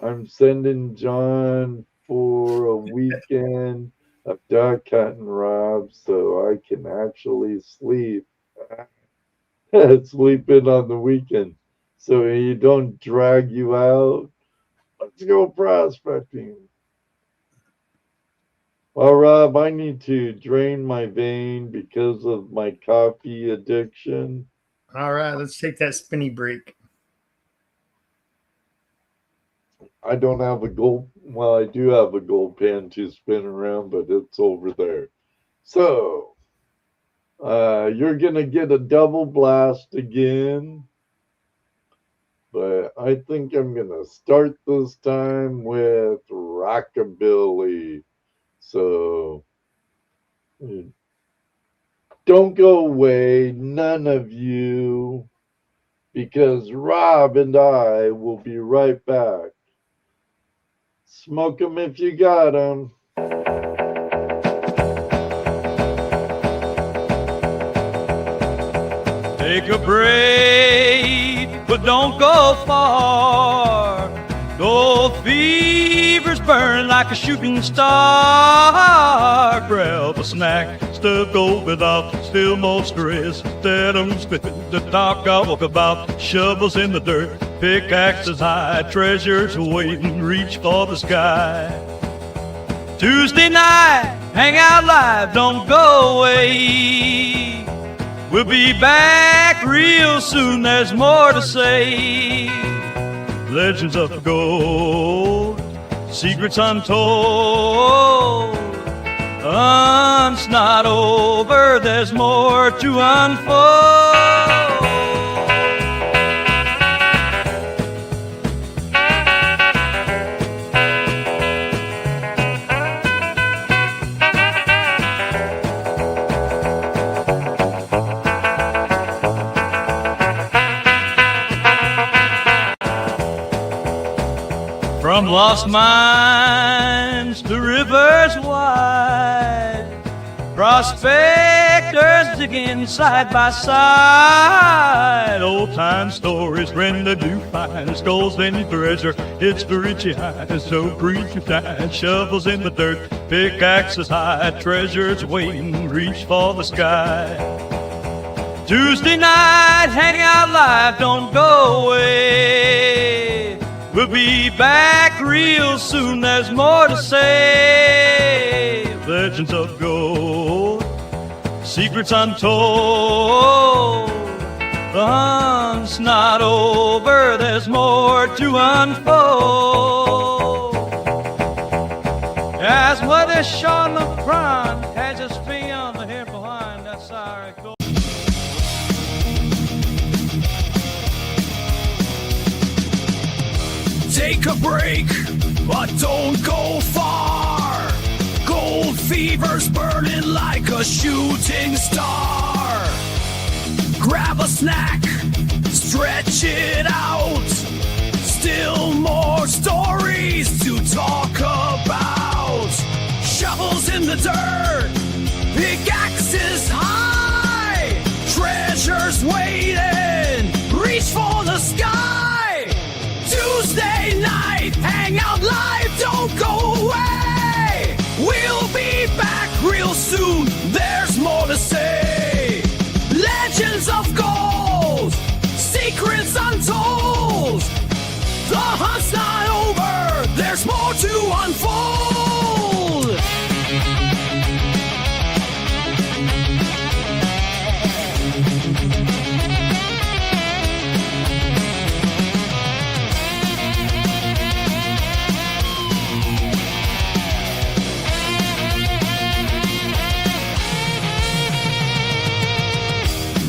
I'm sending John for a weekend of duck hunting, Rob, so I can actually sleep. Sleep in on the weekend so he don't drag you out. Let's go prospecting. Well, Rob, I need to drain my vein because of my coffee addiction. All right, let's take that spinny break. I don't have a gold. Well, I do have a gold pan to spin around, but it's over there. So, you're gonna get a double blast again, but I think I'm gonna start this time with rockabilly. So, don't go away, none of you, because Rob and I will be right back. Smoke 'em if you got 'em. Take a break, but don't go far. Gold fever's burning like a shooting star. Grab a snack, stuff gold without still more stress. Let 'em spit the talk I walk about. Shovels in the dirt, pickaxes high, treasures waiting, reach for the sky. Tuesday night, Hangout live, don't go away. We'll be back real soon, there's more to say. Legends of gold, secrets untold. Hunt's not over, there's more to unfold. From lost mines to rivers wide, prospectors digging side by side. Old time stories, friend, I do find skulls and treasure. It's the richie high, so preacher time. Shovels in the dirt, pickaxes high, treasures waiting, reach for the sky. Tuesday night, Hangout live, don't go away. We'll be back real soon, there's more to say. Legends of gold, secrets untold. The hunt's not over, there's more to unfold. As Mother Sean LeBron has his feet on the hill behind, that's our goal. Take a break, but don't go far. Gold fever's burning like a shooting star. Grab a snack, stretch it out. Still more stories to talk about. Shovels in the dirt, pickaxes high. Treasures waiting, reach for the sky. Tuesday night, Hangout live, don't go away. We'll be back real soon, there's more to say. Legends of gold, secrets untold. The hunt's not over, there's more to unfold.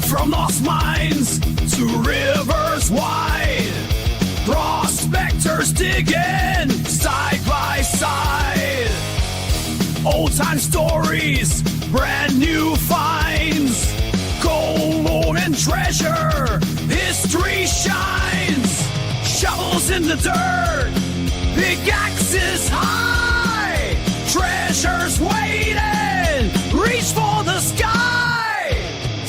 From lost mines to rivers wide, prospectors digging side by side. Old time stories, brand new finds. Gold and treasure, history shines. Shovels in the dirt, pickaxes high. Treasures waiting, reach for the sky.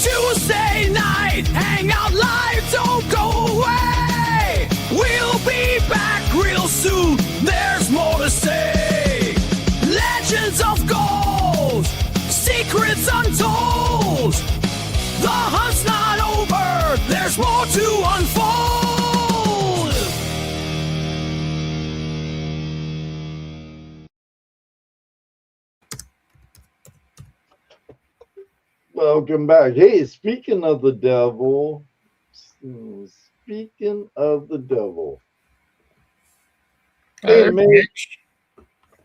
Tuesday night, Hangout live, don't go away. We'll be back real soon, there's more to say. Legends of gold, secrets untold. The hunt's not over, there's more to unfold. Welcome back. Hey, speaking of the devil, hey, Mitch,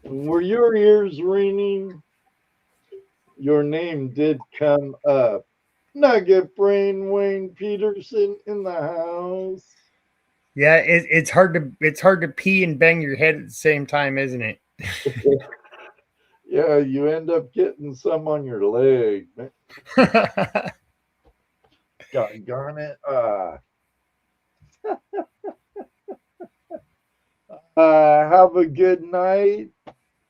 were your ears ringing? Your name did come up. Nugget Brain Wayne Peterson in the house. Yeah, it's hard to pee and bang your head at the same time, isn't it? Yeah, you end up getting some on your leg. Darn it. Have a good night.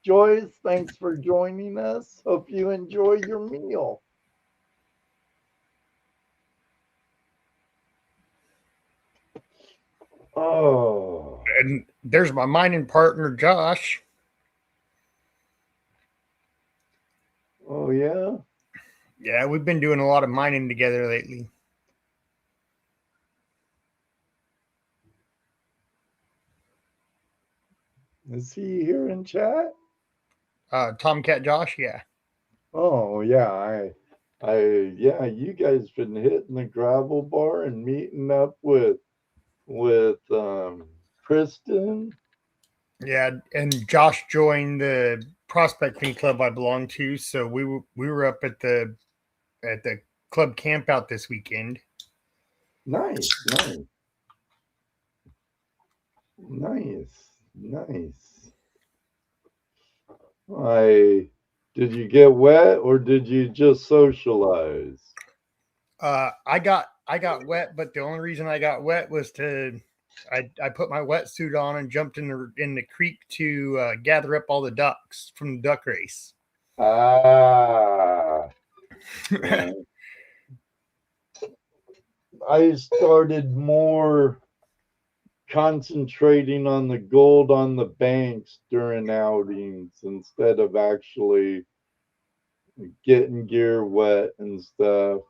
Joyce, thanks for joining us. Hope you enjoy your meal. Oh, And there's my mining partner, Josh. oh yeah. Yeah, we've been doing a lot of mining together lately. Is he here in chat? Tomcat Josh, yeah. Oh yeah, yeah, you guys been hitting the gravel bar and meeting up with Kristen. Yeah, and Josh joined the prospecting club I belong to, so we were up at the club camp out this weekend. Nice, nice, nice, nice. I did you get wet or did you just socialize? I got wet, but the only reason I got wet was I put my wetsuit on and jumped in the creek to gather up all the ducks from the duck race. Ah, yeah. I started more concentrating on the gold on the banks during outings instead of actually getting gear wet and stuff.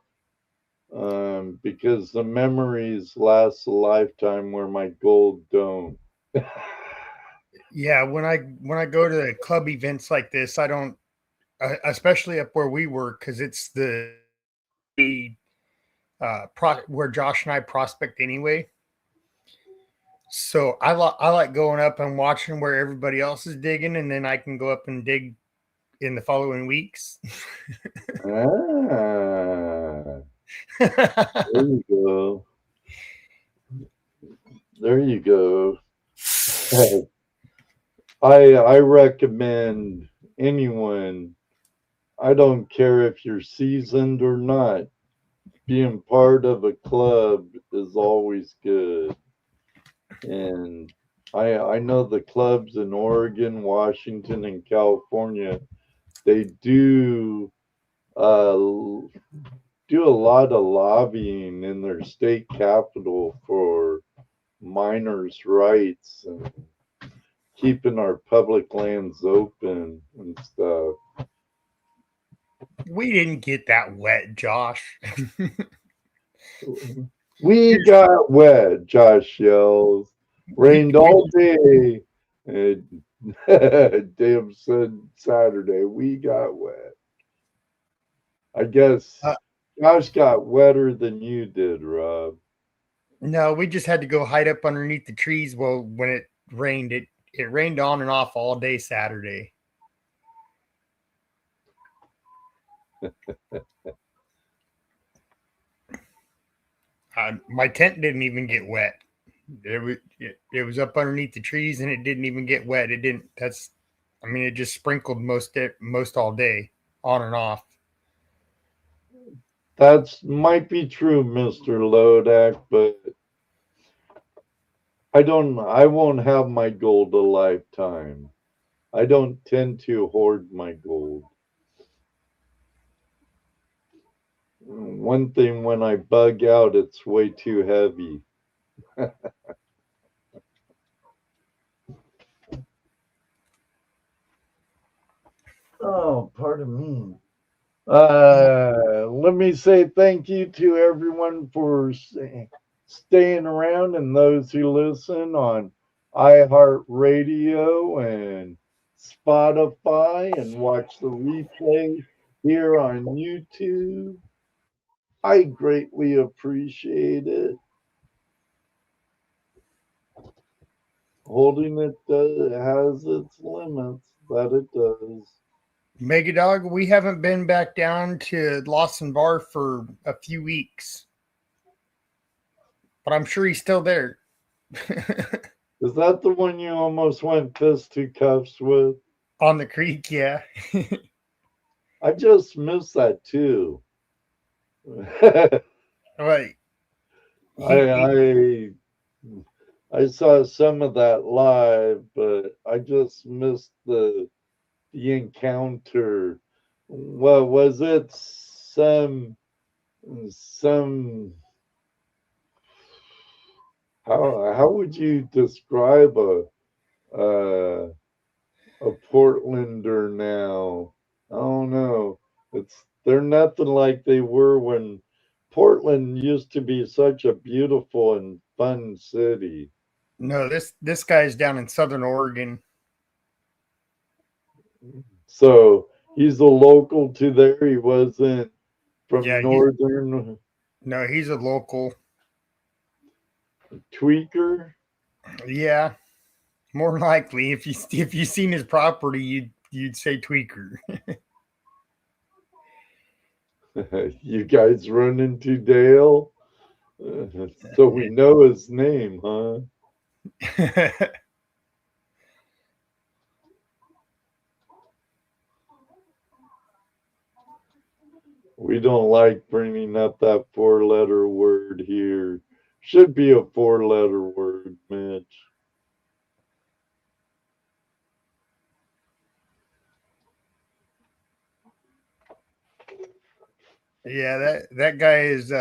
Because the memories last a lifetime where my gold don't. Yeah, when I go to club events like this, I don't, especially up where we work, because it's the where Josh and I prospect anyway. So I like going up and watching where everybody else is digging, and then I can go up and dig in the following weeks. Ah, there you go. There you go. I recommend anyone, I don't care if you're seasoned or not, being part of a club is always good. And I know the clubs in Oregon, Washington, and California, they uh, do a lot of lobbying in their state capital for miners' rights and keeping our public lands open and stuff. We didn't get that wet, Josh. We got wet, Josh yells. Rained all day. And damn Saturday, we got wet. I guess Uh, Josh got wetter than you did, Rob. no, we just had to go hide up underneath the trees. Well, when it rained, it rained on and off all day Saturday. My tent didn't even get wet. It was up underneath the trees and it didn't even get wet. It didn't. I mean, it just sprinkled most all day, on and off. That's might be true, Mr. Lodak, but I won't have my gold a lifetime. I don't tend to hoard my gold. One thing, when I bug out, it's way too heavy. Oh, pardon me. Let me say thank you to everyone for staying around and those who listen on iHeartRadio and Spotify and watch the replay here on YouTube. I greatly appreciate it. Holding it has its limits, that it does. Mega Dog, we haven't been back down to Lawson Bar for a few weeks, but I'm sure he's still there. Is that the one you almost went fist to cuffs with? On the creek, yeah. I just missed that too. Right. I I saw some of that live, but I just missed the encounter. What was it? Some how would you describe uh, a Portlander now? I don't know. They're nothing like they were when Portland used to be such a beautiful and fun city. No, this guy's down in Southern Oregon. So he's a local to there. He wasn't from Yeah, northern no, he's a local. tweaker. Yeah, more likely if you seen his property, you'd say tweaker. You guys run into Dale, so we know his name, huh? We don't like bringing up that 4-letter word here. Should be a 4-letter word, Mitch. Yeah, that guy is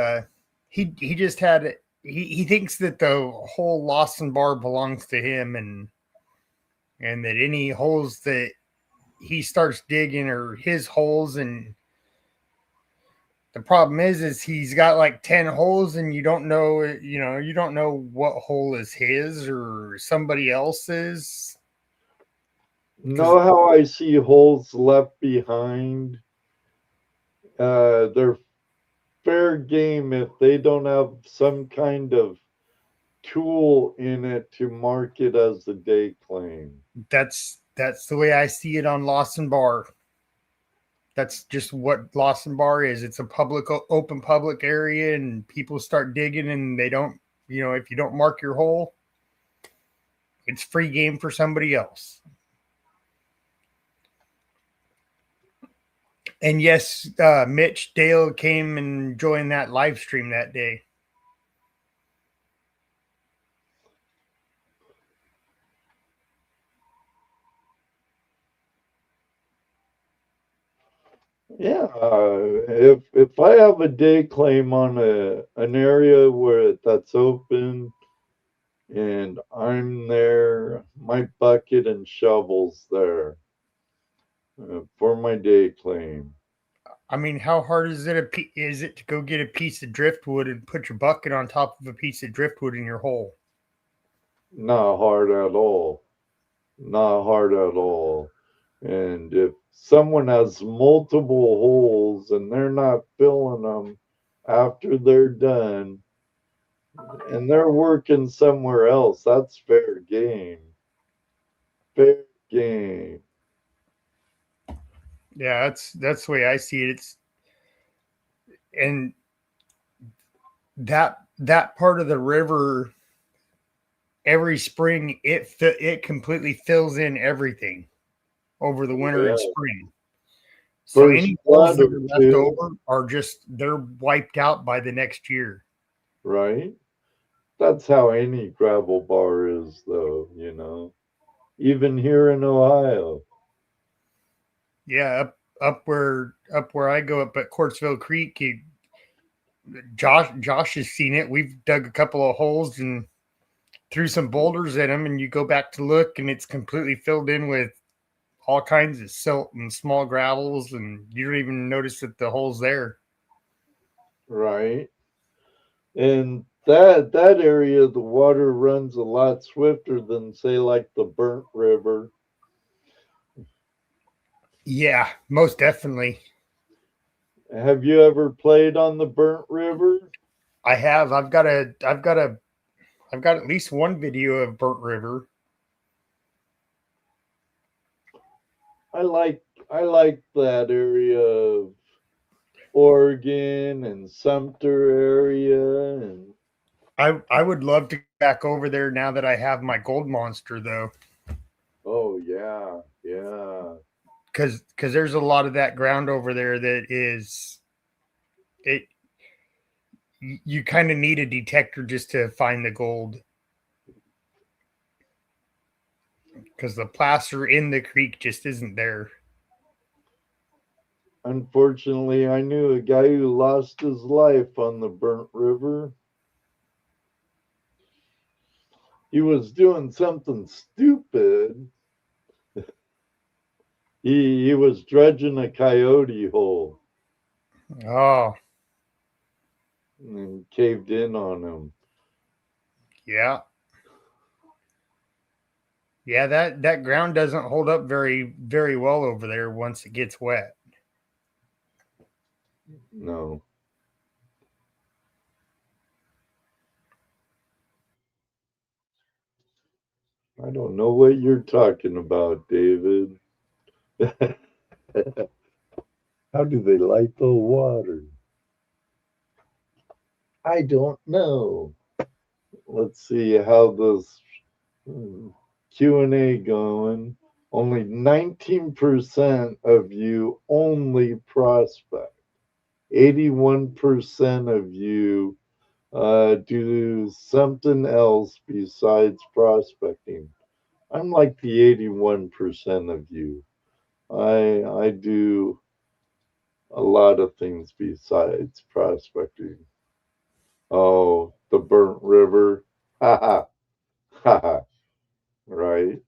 he just had he thinks that the whole Lawson bar belongs to him and that any holes that he starts digging are his holes. And the problem is he's got like 10 holes and you don't know what hole is his or somebody else's. Know how I see holes left behind? They're fair game if they don't have some kind of tool in it to mark it as a day claim. That's the way I see it on Lawson Bar. That's just what Lawson Bar is. It's a open public area, and people start digging, and they don't, if you don't mark your hole, it's free game for somebody else. And yes, Mitch Dale came and joined that live stream that day. Yeah, if I have a day claim on an area where that's open and I'm there, my bucket and shovels there for my day claim. I mean, how hard is it to go get a piece of driftwood and put your bucket on top of a piece of driftwood in your hole? Not hard at all. Not hard at all. And if someone has multiple holes and they're not filling them after they're done and they're working somewhere else, that's fair game. Fair game. Yeah, that's the way I see it. And that part of the river, every spring it completely fills in everything over the winter and spring. So any holes that are left over are they're wiped out by the next year. Right? That's how any gravel bar is, though, even here in Ohio. Yeah, up where I go up at Quartzville Creek, Josh has seen it. We've dug a couple of holes and threw some boulders in them, and you go back to look, and it's completely filled in with all kinds of silt and small gravels, and you don't even notice that the hole's there. Right. And that area, the water runs a lot swifter than, say, like the Burnt River. Yeah, most definitely. Have you ever played on the Burnt River? I have. I've got at least one video of Burnt River. I like that area of Oregon and Sumter area, and I would love to get back over there now that I have my gold monster, though. oh yeah. Because there's a lot of that ground over there that is it. You kind of need a detector just to find the gold. because the placer in the creek just isn't there. Unfortunately, I knew a guy who lost his life on the Burnt River. He was doing something stupid. He was dredging a coyote hole Oh, and caved in on him. yeah. Yeah, that ground doesn't hold up very well over there once it gets wet. No. I don't know what you're talking about, David. How do they light the water? I don't know. Let's see how this Q&A going. Only 19% of you only prospect. 81% of you do something else besides prospecting. I'm like the 81% of you. I do a lot of things besides prospecting. Oh, the burnt river. Ha ha. Ha ha. Right.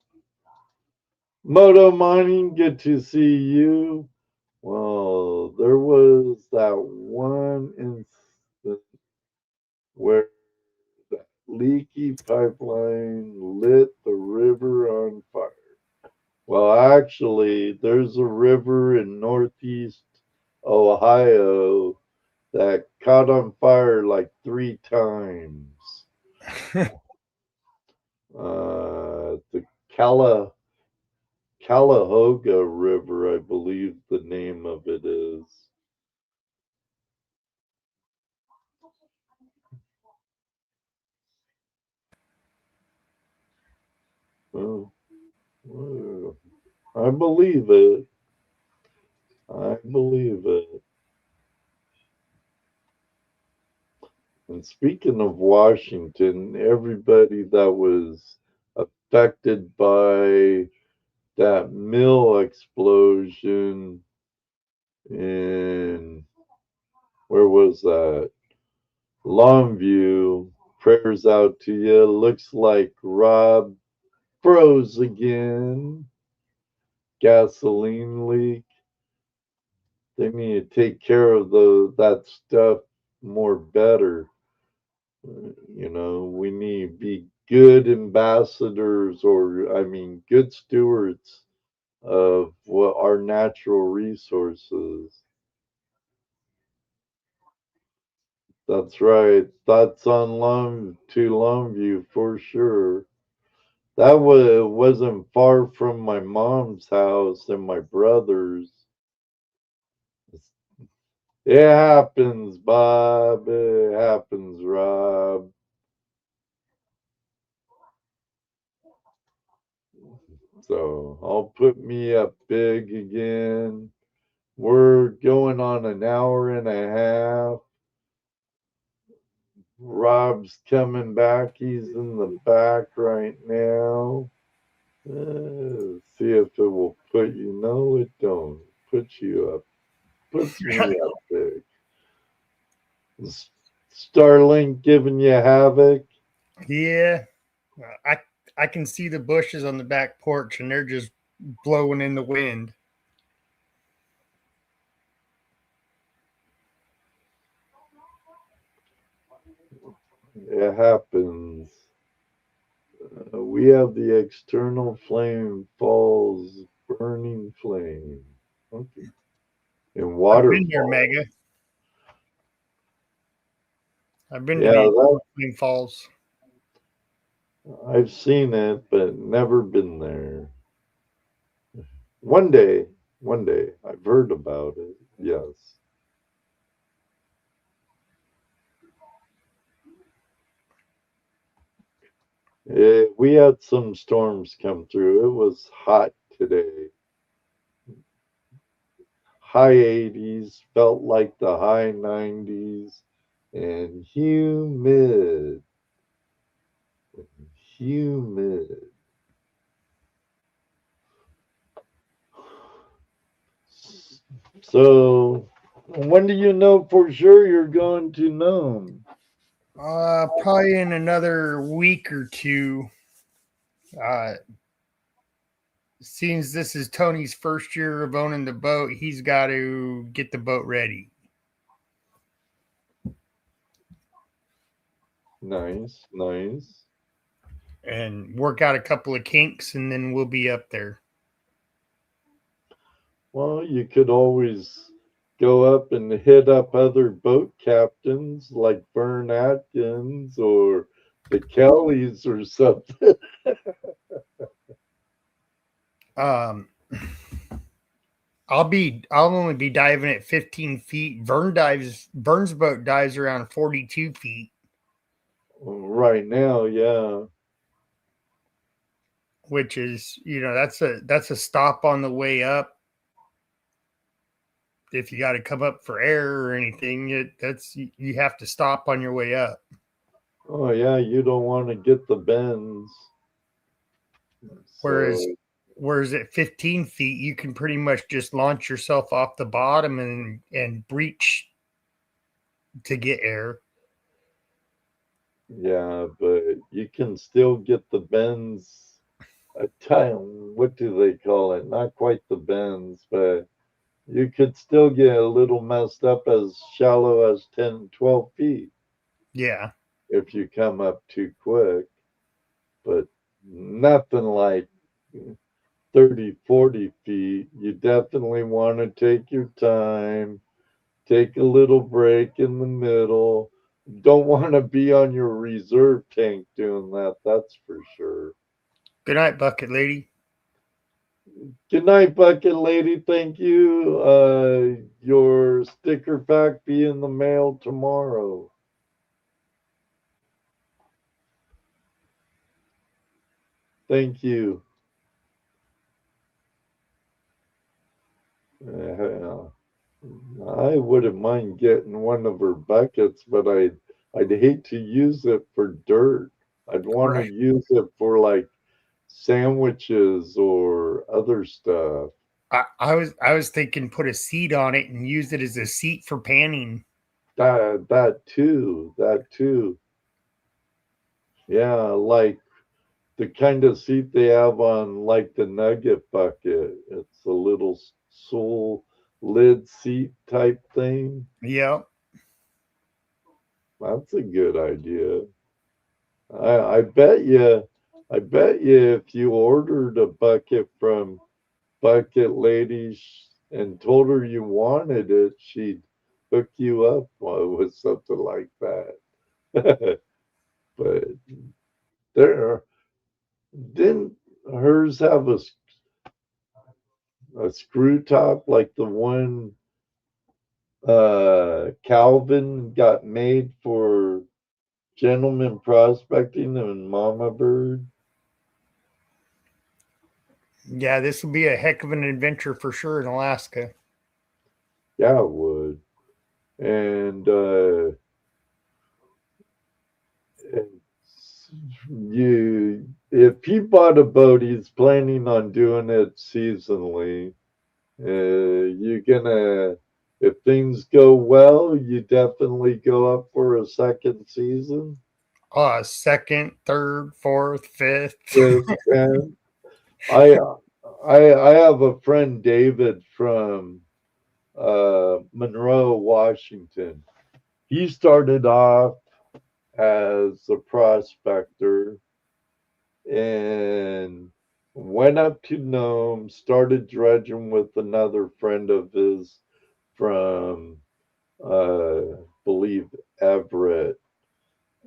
Moto mining, good to see you. Well, there was that one instance where that leaky pipeline lit the river on fire. Well, actually, there's a river in northeast Ohio that caught on fire like 3 times. The Cuyahoga River, I believe the name of it is. Oh, I believe it. I believe it. And speaking of Washington, everybody that was affected by that mill explosion in, where was that? Longview, prayers out to you. Looks like Rob froze again. Gasoline leak. They need to take care of that stuff more better. We need to be good ambassadors, or I mean, good stewards of what our natural resources. That's right. That's on Longview for sure. That wasn't far from my mom's house and my brother's. It happens, Bob. It happens, Rob. So I'll put me up big again. We're going on an hour and a half. Rob's coming back. He's in the back right now. See if it will put you. No, it don't. Put you up. Puts me up big. Starlink giving you havoc. Yeah, I can see the bushes on the back porch, and they're just blowing in the wind. It happens. We have the external flame falls, burning flame. Okay. And I've been there, waterfall. Mega. I've been to Yeah, the Flame Falls. I've seen it, but never been there. One day, I've heard about it. Yes. We had some storms come through. It was hot today. High 80s, felt like the high 90s, and humid. Humid. So, when do you know for sure you're going to Nome? Probably in another week or two. Seems this is Tony's first year of owning the boat, he's got to get the boat ready. Nice, nice. And work out a couple of kinks, and then we'll be up there. Well, you could always go up and hit up other boat captains like Vern Atkins or the Kellys or something. Um, I'll only be diving at 15 feet. Vern's boat dives around 42 feet. Right now, yeah. Which is, that's a stop on the way up. If you got to come up for air or anything, you have to stop on your way up. Oh yeah, you don't want to get the bends. Whereas at 15 feet, you can pretty much just launch yourself off the bottom and breach to get air. Yeah, but you can still get the bends. What do they call it? Not quite the bends, but you could still get a little messed up as shallow as 10, 12 feet. Yeah. If you come up too quick. But nothing like 30, 40 feet. You definitely want to take your time, take a little break in the middle. Don't want to be on your reserve tank doing that, that's for sure. Good night, Bucket Lady. Good night, Bucket Lady. Thank you. Your sticker pack be in the mail tomorrow. Thank you. I wouldn't mind getting one of her buckets, but I'd hate to use it for dirt. I'd want to use it for like sandwiches or other stuff. I was thinking put a seat on it and use it as a seat for panning. That too. Yeah, like the kind of seat they have on like the nugget bucket. It's a little sole lid seat type thing. Yeah. That's a good idea. I bet you if you ordered a bucket from Bucket Lady and told her you wanted it, she'd hook you up with something like that. But there didn't hers have a screw top like the one Calvin got made for Gentleman Prospecting and Mama Bird? Yeah, this will be a heck of an adventure for sure in Alaska. Yeah, it would. And if he bought a boat, he's planning on doing it seasonally. You're gonna, if things go well, you definitely go up for a second season. Second, third, fourth, fifth. And I have a friend, David, from Monroe, Washington. He started off as a prospector and went up to Nome, started dredging with another friend of his from, believe, Everett.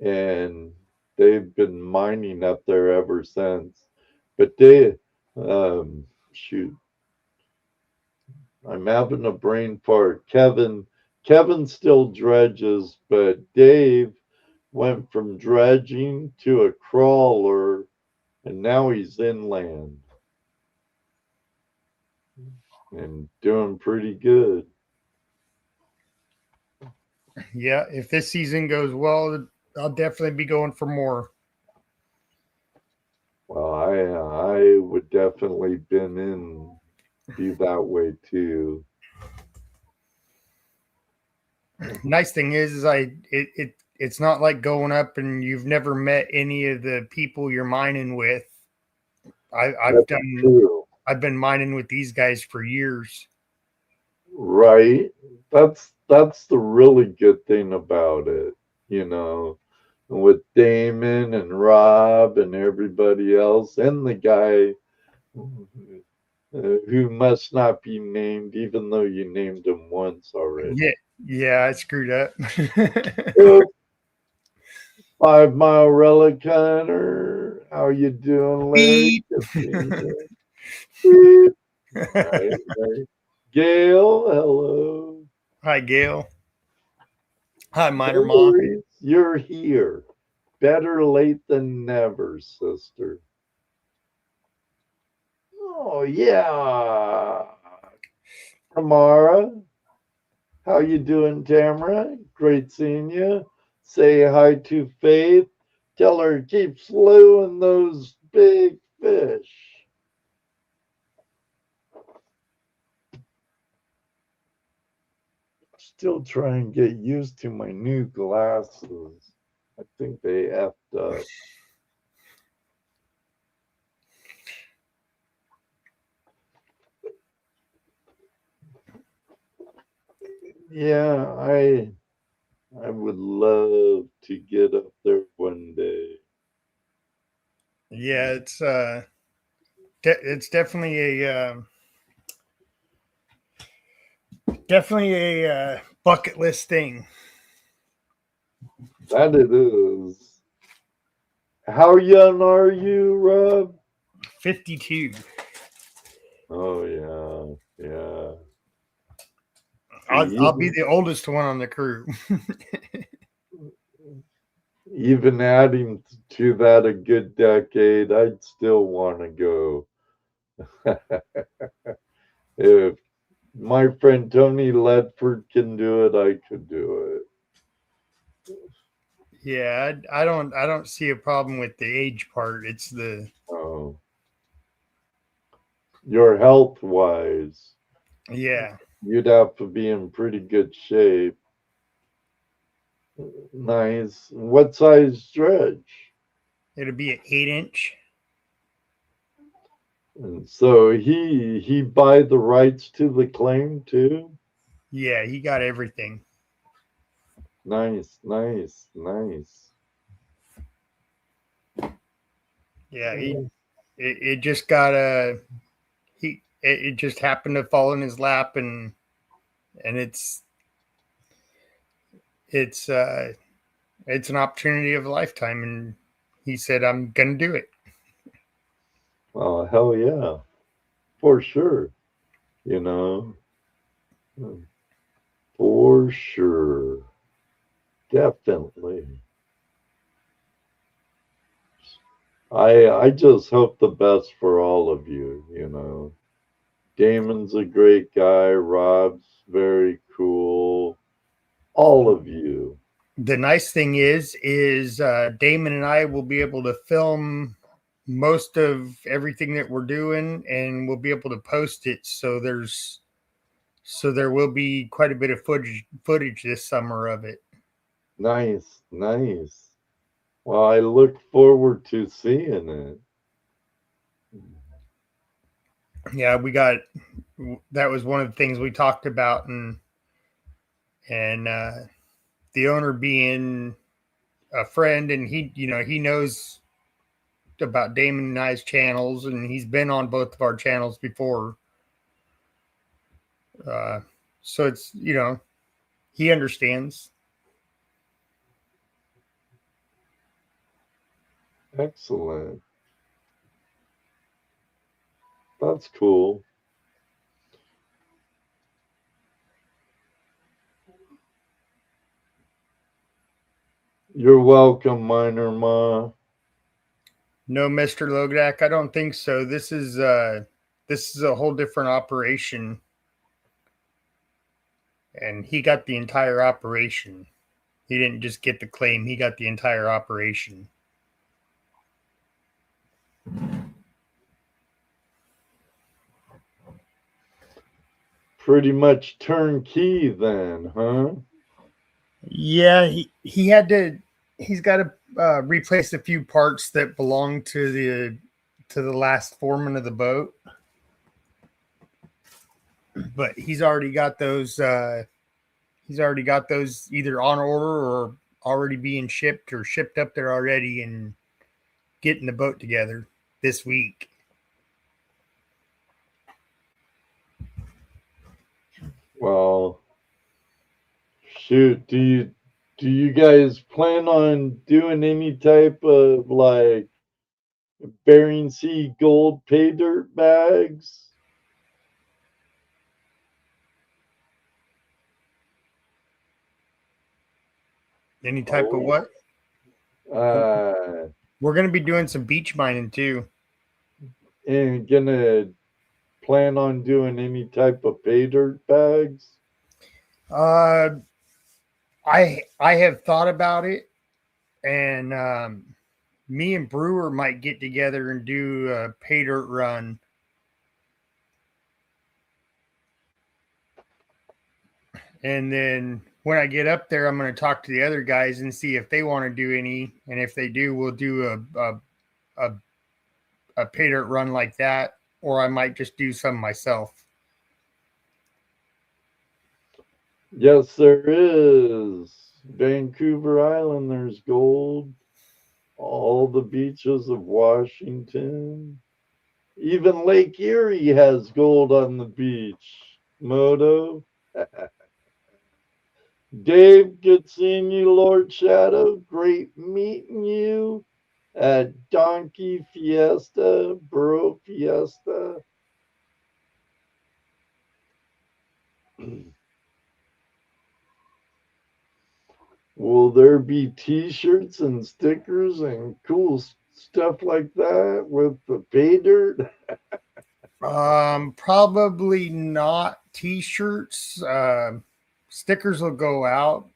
And they've been mining up there ever since. But shoot, I'm having a brain fart. Kevin still dredges, but Dave went from dredging to a crawler, and now he's inland and doing pretty good. Yeah, if this season goes well, I'll definitely be going for more. Well, I would definitely be that way too. Nice thing is it's not like going up and you've never met any of the people you're mining with. I've been mining with these guys for years. Right. That's the really good thing about it, you know, with Damon and Rob and everybody else, and the guy who must not be named, even though you named him once already. Yeah, I screwed up. 5 Mile Relic Hunter, how you doing, Larry? Beep. Right. Gail, hello. Hi, Gail. Hi, Miner No Mom. worries, you're here. Better late than never, sister. Oh yeah. Tamara, how you doing, Tamara? Great seeing you. Say hi to Faith. Tell her keep slewing those big fish. Still trying to get used to my new glasses. I think they effed up. Yeah, I would love to get up there one day. Yeah, it's definitely a bucket list thing. That it is. How young are you, Rob? 52. Oh yeah. I'll be the oldest one on the crew. Even adding to that a good decade, I'd still want to go. If my friend Tony Ledford can do it, I could do it. Yeah, I don't see a problem with the age part. It's Oh, your health wise, yeah. you'd have to be in pretty good shape. Nice. What size stretch? It'll be an 8-inch. And so he buy the rights to the claim too. Yeah, he got everything. Nice. Yeah, it just got it just happened to fall in his lap, and it's an opportunity of a lifetime, and he said, I'm gonna do it. Oh hell yeah, for sure. You know, for sure, definitely. I just hope the best for all of you. You know, Damon's a great guy. Rob's very cool. All of you. The nice thing is Damon and I will be able to film most of everything that we're doing, and we'll be able to post it. So there will be quite a bit of footage this summer of it. Nice. Well, I look forward to seeing it. Yeah, that was one of the things we talked about, and the owner being a friend, and he knows about Damon and I's channels, and he's been on both of our channels before. So it's, he understands. Excellent. That's cool. You're welcome, Miner Ma. No, Mr. Logdak, I don't think so. This is a whole different operation, and he got the entire operation. He didn't just get the claim; he got the entire operation. Pretty much turnkey then, huh? Yeah, he had to. He's got to replace a few parts that belong to the last foreman of the boat, but he's already got those. He's already got those either on order or already being shipped or shipped up there already and getting the boat together this week. Well, shoot, do you guys plan on doing any type of like Bering Sea gold pay dirt bags? Any type of what? Uh, We're going to be doing some beach mining too. and gonna plan on doing any type of pay dirt bags? Uh, I have thought about it, and me and Brewer might get together and do a pay dirt run. And then when I get up there, I'm going to talk to the other guys and see if they want to do any. And if they do, we'll do a pay dirt run like that, or I might just do some myself. Yes, there is. Vancouver Island, there's gold. All the beaches of Washington. Even Lake Erie has gold on the beach. Moto. Dave, good seeing you, Lord Shadow. Great meeting you at Donkey Fiesta, Burro Fiesta. Will there be t-shirts and stickers and cool stuff like that with the pay dirt? Probably not t-shirts. Stickers will go out.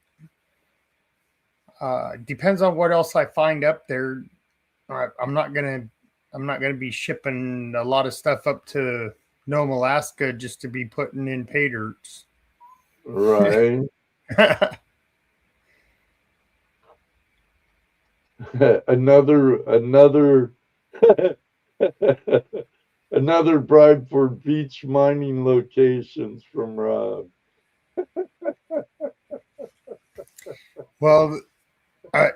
Depends on what else I find up there. I'm not gonna be shipping a lot of stuff up to Nome, Alaska, just to be putting in pay dirts. Right. another another bribe for beach mining locations from Rob. Well, I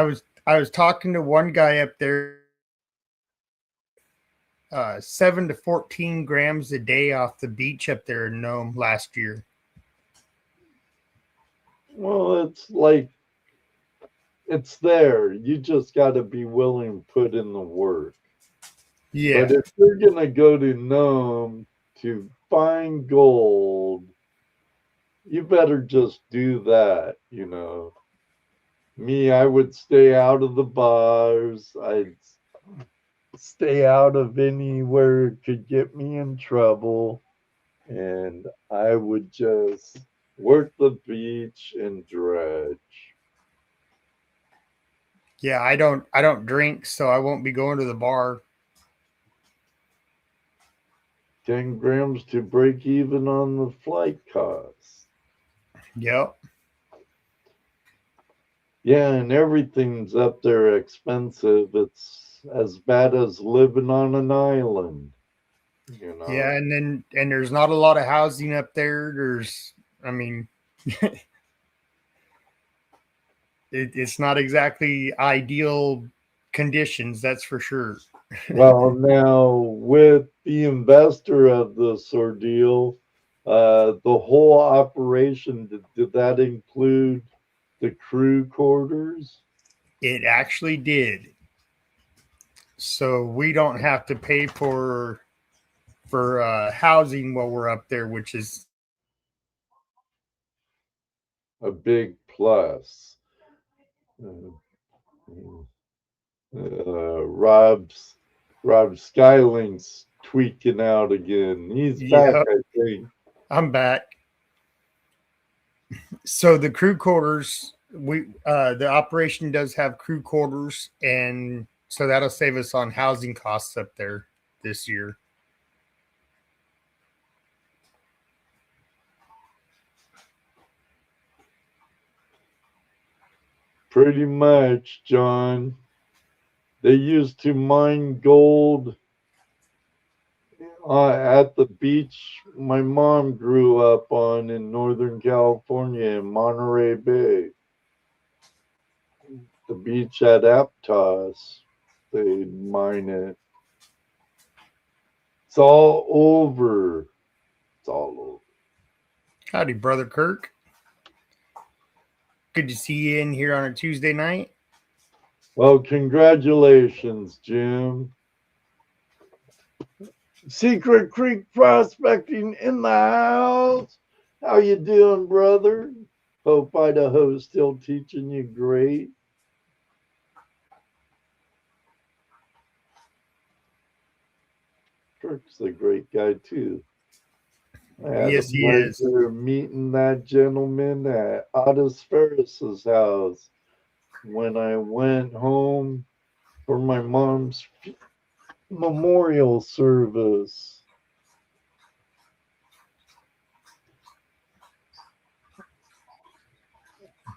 was talking to one guy up there. 7 to 14 grams a day off the beach up there in Nome last year. Well, it's like it's there. You just got to be willing to put in the work. Yeah. But if you're gonna go to Nome to find gold, you better just do that, you know. Me, I would stay out of the bars. I'd stay out of anywhere it could get me in trouble. And I would just work the beach and dredge. Yeah, I don't drink, so I won't be going to the bar. 10 grams to break even on the flight costs. Yep. Yeah, and everything's up there expensive. It's as bad as living on an island. You know? Yeah, and there's not a lot of housing up there. I mean, it's not exactly ideal conditions, that's for sure. Well, now with the investor of this ordeal, the whole operation, did that include the crew quarters? It actually did. So we don't have to pay for housing while we're up there, which is A big plus. Rob's Skylink's tweaking out again. He's back, Yep. I think. I'm back. So the crew quarters, the operation does have crew quarters, and so that'll save us on housing costs up there this year. Pretty much, John. They used to mine gold at the beach my mom grew up on in Northern California in Monterey Bay. The beach at Aptos. They mine it. It's all over. It's all over. Howdy, Brother Kirk. Good to see you in here on a Tuesday night. Well, congratulations, Jim. Secret Creek Prospecting in the house. How you doing, brother? Hope Idaho's still teaching you great. Kirk's a great guy, too. I had Yes, the he is. pleasure of meeting that gentleman at Otis Ferris's house when I went home for my mom's memorial service.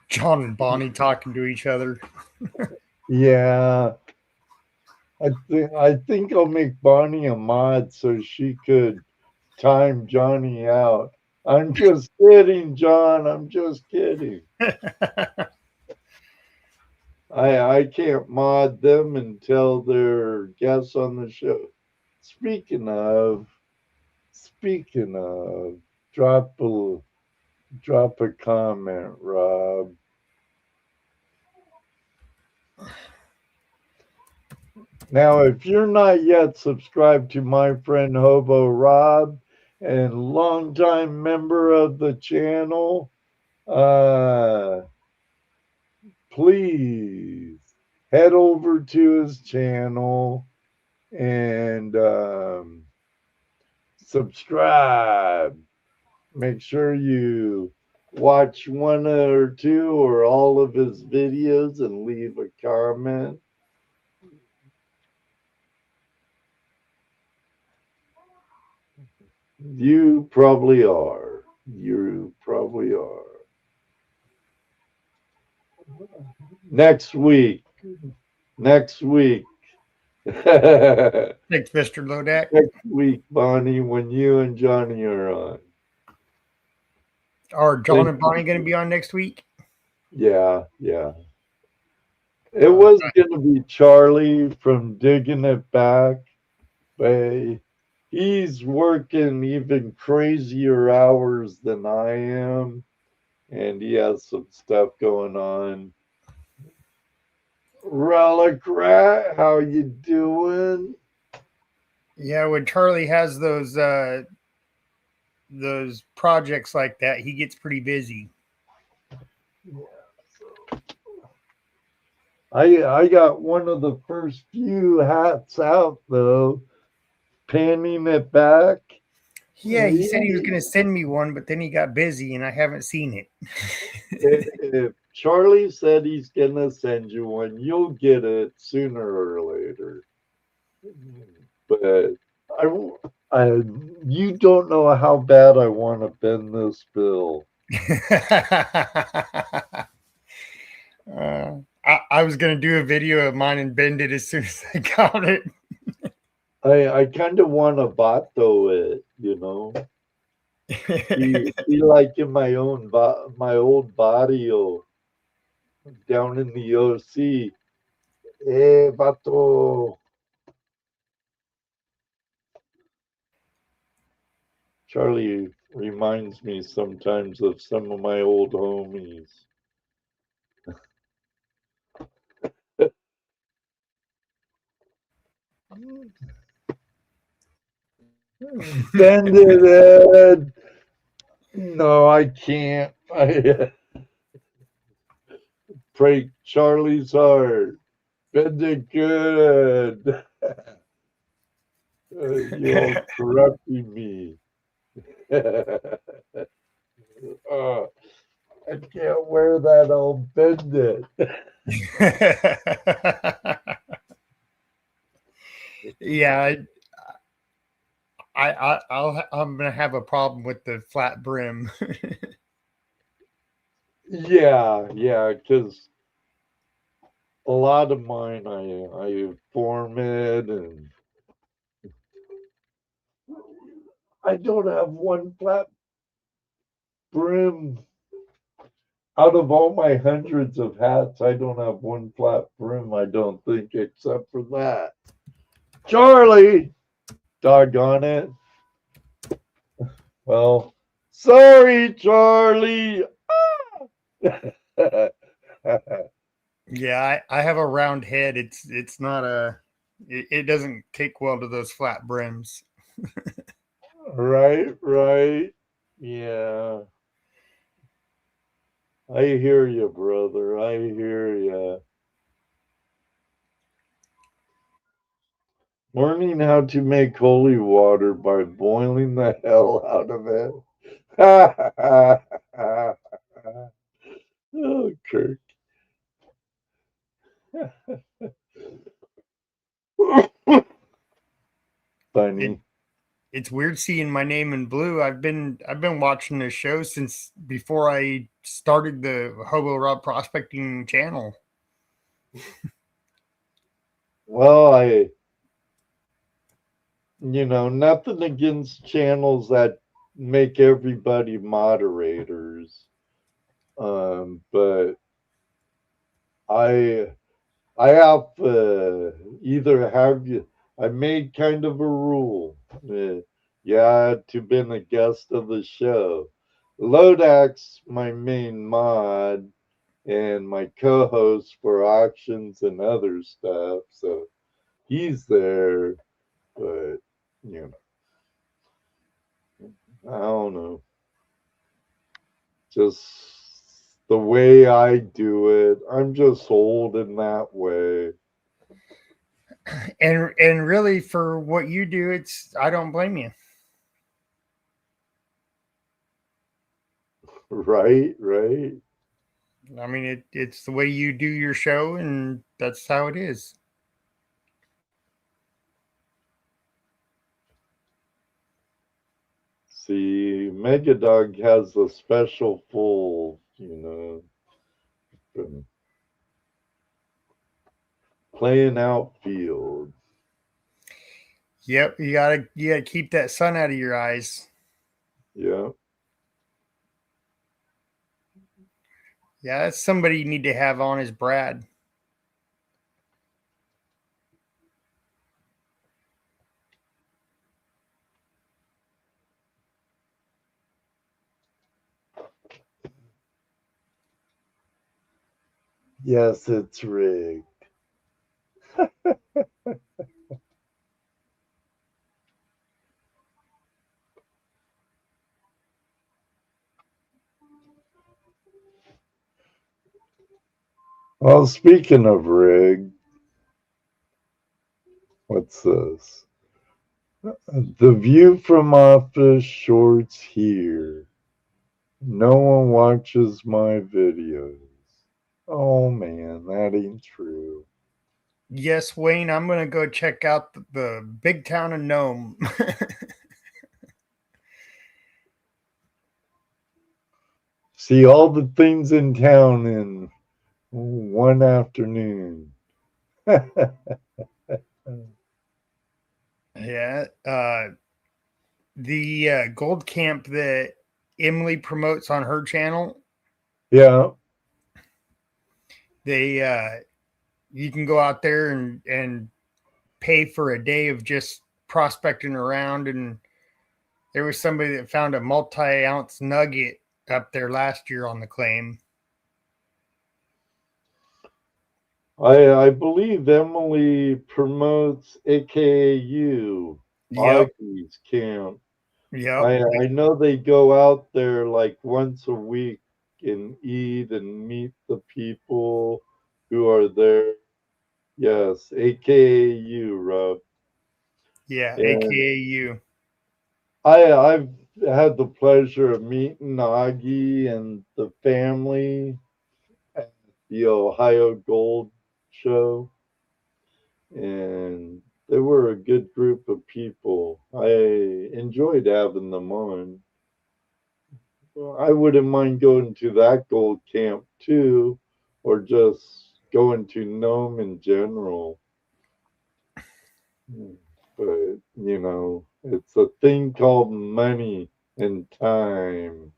John and Bonnie talking to each other. Yeah, I think I'll make Bonnie a mod so she could time Johnny out. I'm just kidding, John. I'm just kidding. I can't mod them until they're guests on the show. Speaking of, drop a comment, Rob. Now, if you're not yet subscribed to my friend Hobo Rob and longtime member of the channel, please head over to his channel and subscribe. Make sure you watch one or two or all of his videos and leave a comment. You probably are. You probably are. Next week. Next week. Thanks, Mr. Lodak. Next week, Bonnie, when you and Johnny are on. Are John and Bonnie going to be on next week? Yeah, yeah. It was going to be Charlie from Digging It Back, but he's working even crazier hours than I am, and he has some stuff going on. Relic Rat, how you doing? Yeah, when Charlie has those projects like that, he gets pretty busy. I got one of the first few hats out though, panning it back. Yeah, he said he was going to send me one, but then he got busy and I haven't seen it. If Charlie said he's going to send you one, you'll get it sooner or later. But you don't know how bad I want to bend this bill. I was going to do a video of mine and bend it as soon as I got it. I kind of want to Bato it, you know. Be like in my old barrio down in the OC. Hey, Bato. Charlie reminds me sometimes of some of my old homies. Bend it, Ed. No, I can't. Break Charlie's heart. Bend it good. You're corrupting me. I can't wear that. I'll bend it. Yeah, I'm gonna have a problem with the flat brim. Yeah, because a lot of mine, I form it, and I don't have one flat brim. Out of all my hundreds of hats, I don't have one flat brim, I don't think, except for that. Charlie! Doggone it. Well, sorry, Charlie. Yeah, I have a round head. It's not a it doesn't take well to those flat brims. Right, right. Yeah. I hear you, brother. I hear you. Learning how to make holy water by boiling the hell out of it. Oh, Kirk. It, Funny. it's weird seeing my name in blue. I've been watching this show since before I started the Hobo Rob Prospecting channel. Well, nothing against channels that make everybody moderators. But I I have either have you. I made kind of a rule. You had to been a guest of the show. Lodak's my main mod and my co-host for auctions and other stuff. So he's there, but you I don't know. Just the way I do it. I'm just old in that way. And really for what you do, it's I don't blame you. Right, right. I mean it's the way you do your show and that's how it is. See, Megadog has a special fold, from playing outfield. Yep, you gotta keep that sun out of your eyes. Yeah. Yeah, that's somebody you need to have on is Brad. Yes, it's rigged. Well, speaking of rigged, what's this? The view from office shorts here. No one watches my videos. Oh man, that ain't true. Yes, Wayne, I'm gonna go check out the big town of Nome. See all the things in town in one afternoon. Yeah, the gold camp that Emily promotes on her channel. Yeah. They you can go out there and pay for a day of just prospecting around. And there was somebody that found a multi-ounce nugget up there last year on the claim. I believe Emily promotes AKAU, Yep. Augie's camp. Yep. I know they go out there like once a week and eat and meet the people who are there. Yes, AKAU, Rob. Yeah. And AKAU. I've had the pleasure of meeting Augie and the family at the Ohio Gold show, and they were a good group of people. I enjoyed having them on. I wouldn't mind going to that gold camp too, or just going to know him in general. But, you know, it's a thing called money and time.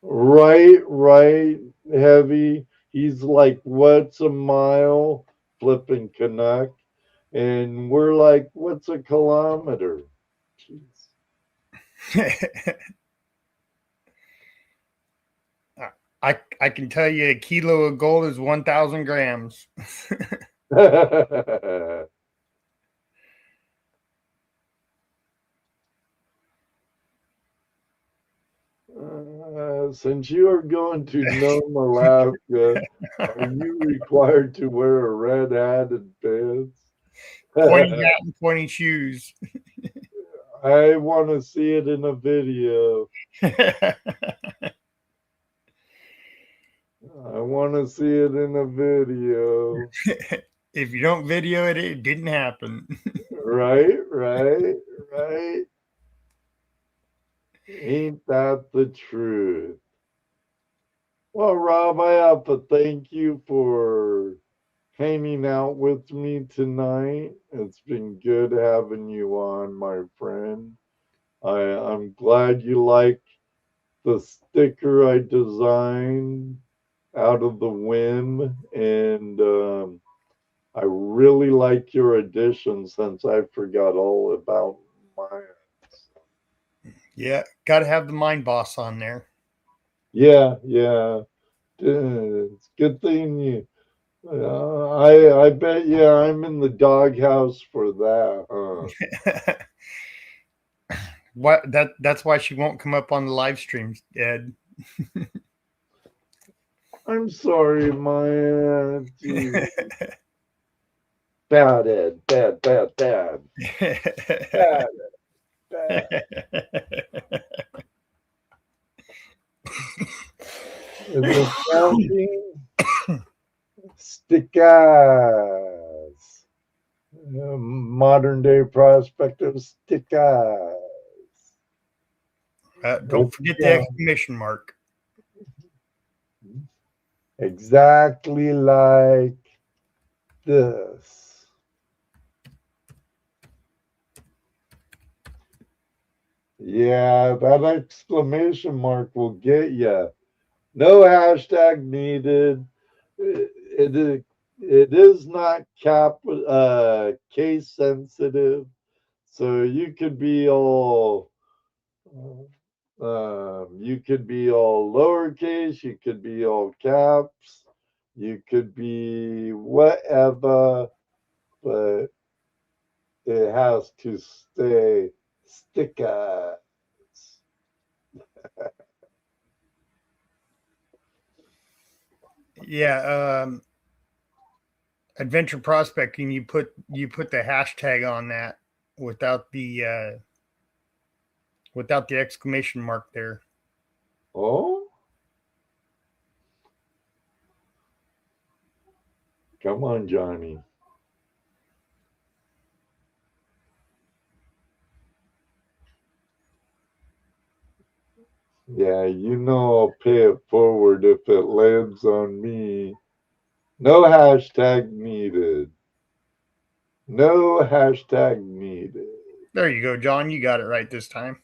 Right, heavy. He's like, what's a mile? Flipping Canuck. And we're like, what's a kilometer? Jeez. I can tell you a kilo of gold is 1,000 grams. Since you are going to Nome, Alaska, are you required to wear a red hat and pants? Pointy hat and pointy shoes. I want to see it in a video. I want to see it in a video. If you don't video it, it didn't happen. Right. Ain't that the truth? Well, Rob, I have to thank you for hanging out with me tonight. It's been good having you on, my friend. I'm glad you like the sticker I designed out of the whim, and I really like your addition since I forgot all about mine. Yeah, got to have the mind boss on there. Yeah. It's a good thing you. I bet you I'm in the doghouse for that, huh? What that's why she won't come up on the live streams, Ed. I'm sorry, my bad Ed, bad. Bad. The counting stickers. Modern day prospector stickers. Don't forget the exclamation mark. Exactly like this. Yeah, that exclamation mark will get you. No hashtag needed. It is not case sensitive, so you could be all lowercase, you could be all caps, you could be whatever, but it has to stay stickers. Yeah, adventure prospecting. You put the hashtag on that without the exclamation mark there. Oh, come on, Johnny. Yeah, you know I'll pay it forward if it lands on me. No hashtag needed. No hashtag needed. There you go, John. You got it right this time.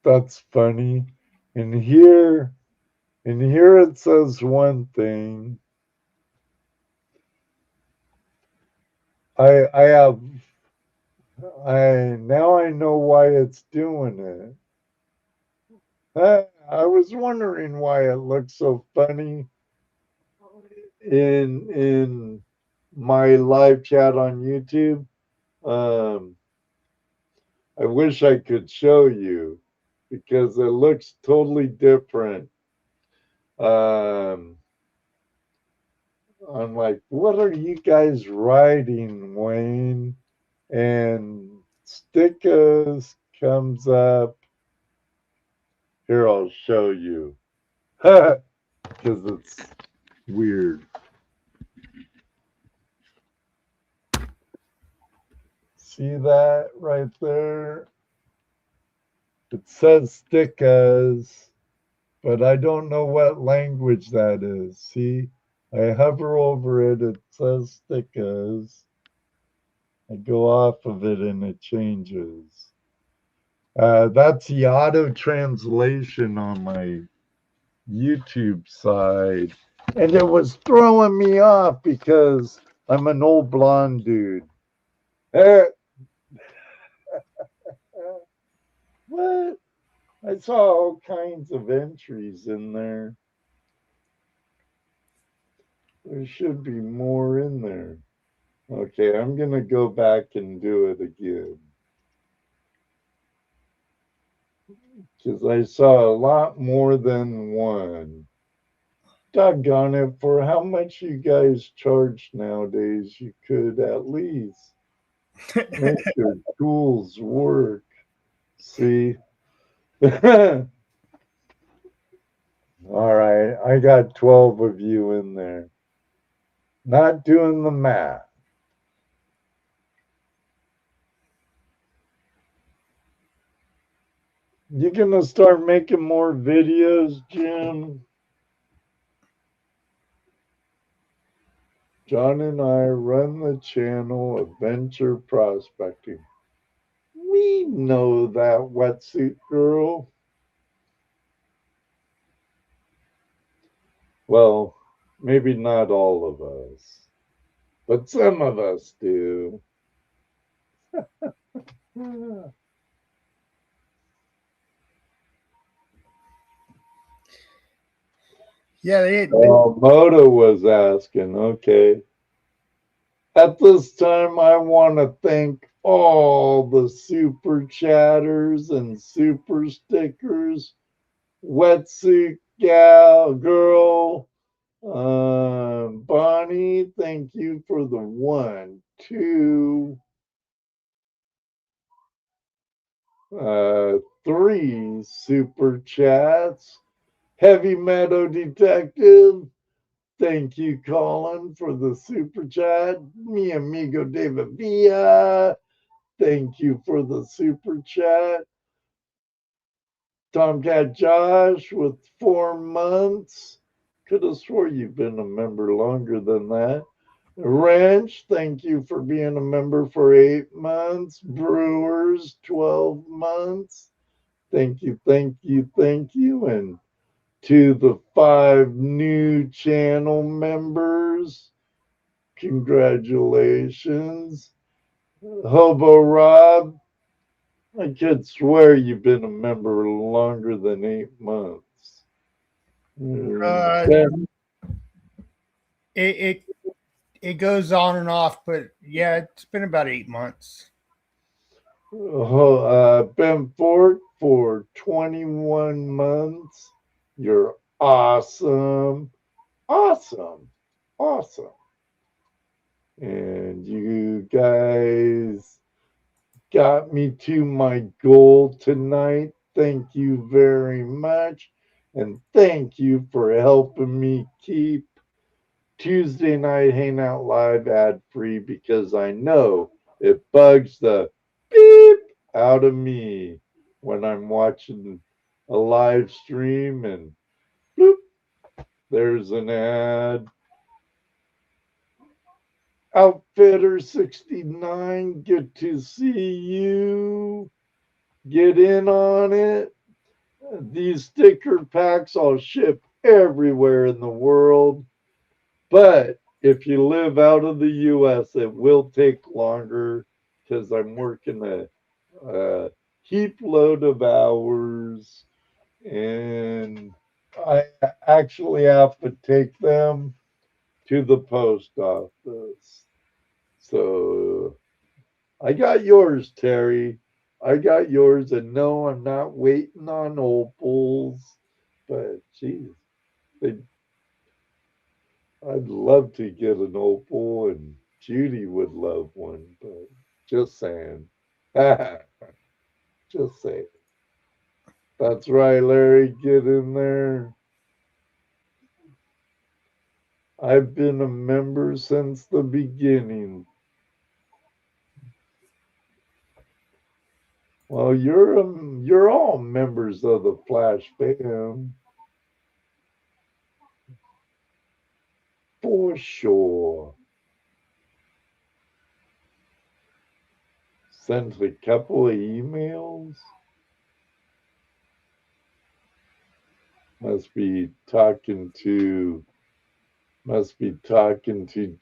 That's funny. And here it says one thing. I now I know why it's doing it. I was wondering why it looks so funny in my live chat on YouTube. I wish I could show you because it looks totally different. I'm like, what are you guys writing, Wayne? And stickers comes up. Here, I'll show you. Because it's weird. See that right there? It says stickers, but I don't know what language that is. See, I hover over it, it says stickers. I go off of it and it changes. That's the auto translation on my YouTube side. And it was throwing me off because I'm an old blonde dude. Eh, what? I saw all kinds of entries in there. There should be more in there. Okay, I'm going to go back and do it again. Because I saw a lot more than one. Doggone it, for how much you guys charge nowadays, you could at least make your tools work. See? All right, I got 12 of you in there. Not doing the math. You gonna start making more videos, Jim? John and I run the channel Adventure Prospecting. We know that, wetsuit girl. Well, maybe not all of us, but some of us do. Yeah, Moto was asking, okay. At this time, I want to thank all the super chatters and super stickers, wetsuit gal, girl, Bonnie, thank you for the 1, 2, 3 super chats. Heavy Meadow Detective, thank you, Colin, for the super chat. Mi amigo David Villa, thank you for the super chat. Tomcat Josh with 4 months. Could have swore you've been a member longer than that. Wrench, thank you for being a member for 8 months. Brewers, 12 months. Thank you, thank you, thank you. And to the 5 new channel members, congratulations. Hobo Rob, I could swear you've been a member longer than 8 months. it, it it goes on and off, but yeah, it's been about 8 months. Ben Ford for 21 months. You're awesome. Awesome. Awesome. And you guys got me to my goal tonight. Thank you very much. And thank you for helping me keep Tuesday night Hangout Live ad free because I know it bugs the beep out of me when I'm watching a live stream and bloop, there's an ad. Outfitter 69, good to see you. Get in on it. These sticker packs I'll ship everywhere in the world. But if you live out of the US, it will take longer because I'm working a heap load of hours and I actually have to take them to the post office. So I got yours, Terry. I got yours, and no, I'm not waiting on opals. But geez, they, I'd love to get an opal, and Judy would love one. But just saying, just saying. That's right, Larry. Get in there. I've been a member since the beginning. Well, you're all members of the FlashFam. For sure. Sent a couple of emails. Must be talking to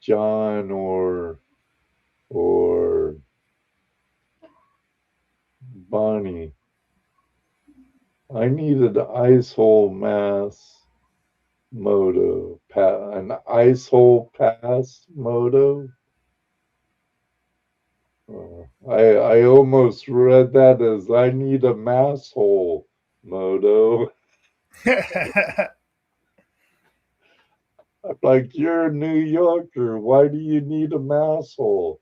John or Bonnie. I needed an ice hole mass moto, an ice hole pass moto. I almost read that as I need a mass hole moto. I'm like, you're a New Yorker. Why do you need a mass hole?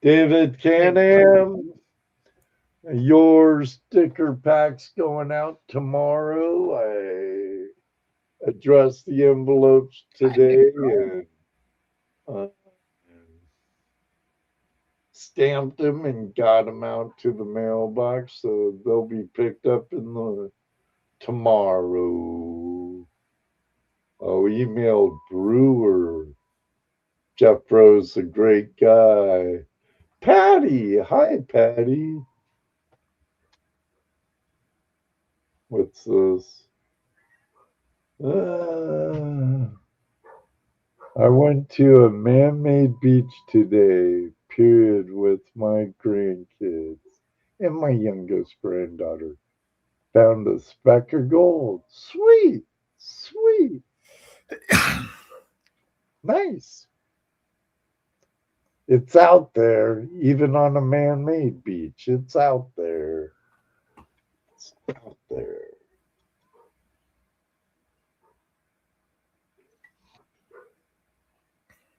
David Canham, your sticker pack's going out tomorrow. I addressed the envelopes today and stamped them and got them out to the mailbox, so they'll be picked up in the tomorrow. Oh, emailed Brewer. Jeff Rose, a great guy. Patty, hi Patty. What's this? I went to a man-made beach today, period, with my grandkids and my youngest granddaughter. Found a speck of gold. Sweet, sweet. Nice. It's out there, even on a man-made beach. It's out there. It's out there.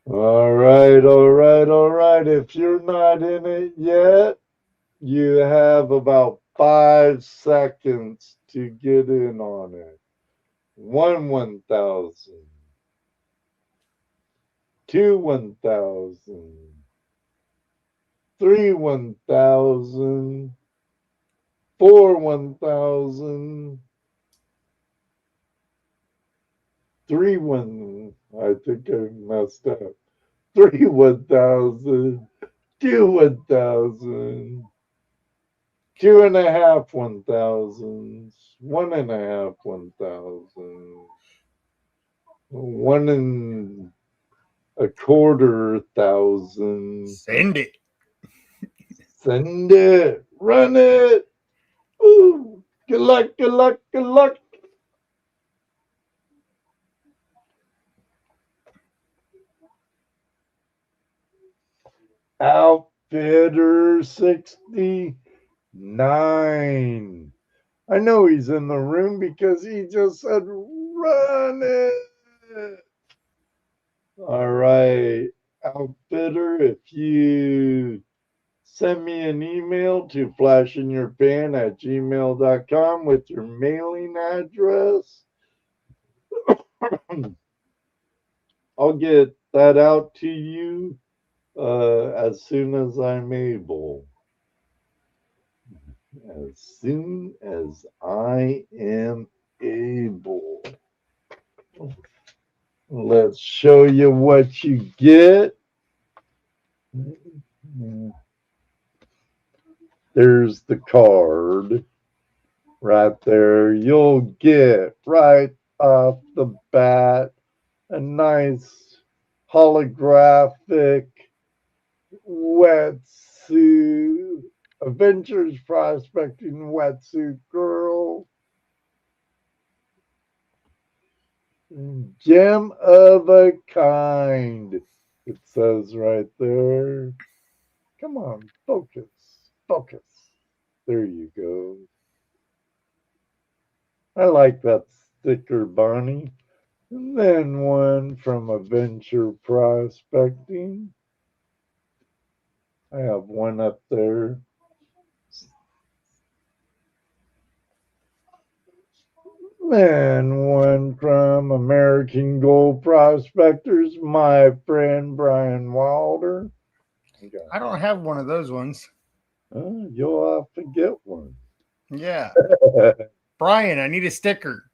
All right, all right, all right. If you're not in it yet, you have about 5 seconds to get in on it. 1,000. 2 1,000. 3 1,000. 4 1,000. 3 1. I think I messed up. 3 1,000. 2 1,000. 2.5 1,000. 1.5 1,000. 1.25 thousand. Send it. Send it. Run it. Ooh. Good luck, good luck, good luck. Outfitter 69. I know he's in the room because he just said, run it. All right, Outfitter, if you send me an email to flashinyourpan@gmail.com with your mailing address, I'll get that out to you as soon as I'm able. As soon as I am able. Let's show you what you get. There's the card right there. You'll get right off the bat a nice holographic wetsuit, Adventures Prospecting wetsuit girl. Gem of a kind, it says right there. Come on, focus, focus. There you go. I like that sticker, Bonnie. And then one from Adventure Prospecting. I have one up there. And one from American Gold Prospectors, my friend Brian Wilder. I don't have one of those ones. You'll have to get one. Yeah. Brian, I need a sticker.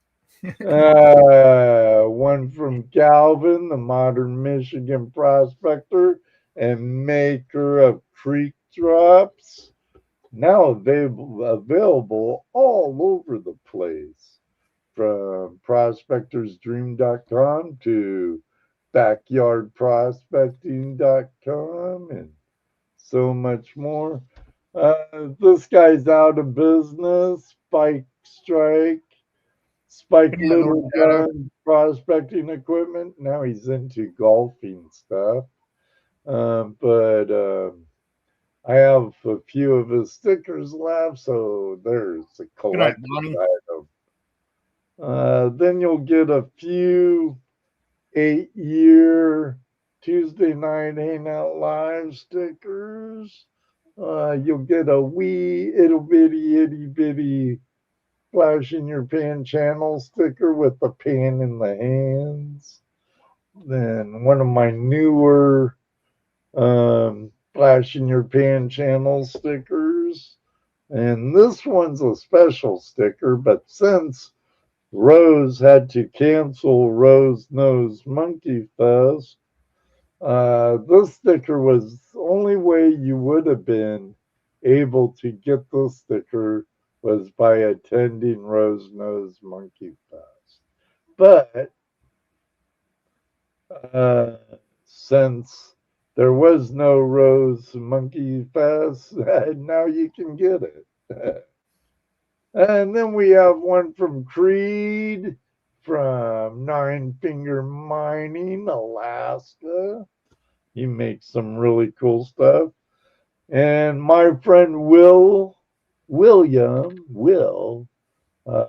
One from Calvin, the modern Michigan prospector and maker of creek drops. Now available all over the place, from prospectorsdream.com to backyardprospecting.com and so much more. This guy's out of business. Spike Yeah, Lord Little Data. Gun prospecting equipment. Now he's into golfing stuff. But I have a few of his stickers left, so there's a Good night, collector's Bonnie. item. Then you'll get a few 8-year Tuesday night Hangout Live stickers. You'll get a wee itty bitty flash in your pan channel sticker with the pan in the hands. Then one of my newer flash in your pan channel stickers. And this one's a special sticker, but since Rose had to cancel Rose Nose Monkey Fest, this sticker was the only way you would have been able to get this sticker was by attending Rose Nose Monkey Fest. But uh, since there was no Rose Monkey Fest, now you can get it. And then we have one from Creed from Nine Finger Mining, Alaska. He makes some really cool stuff. And my friend Will, uh,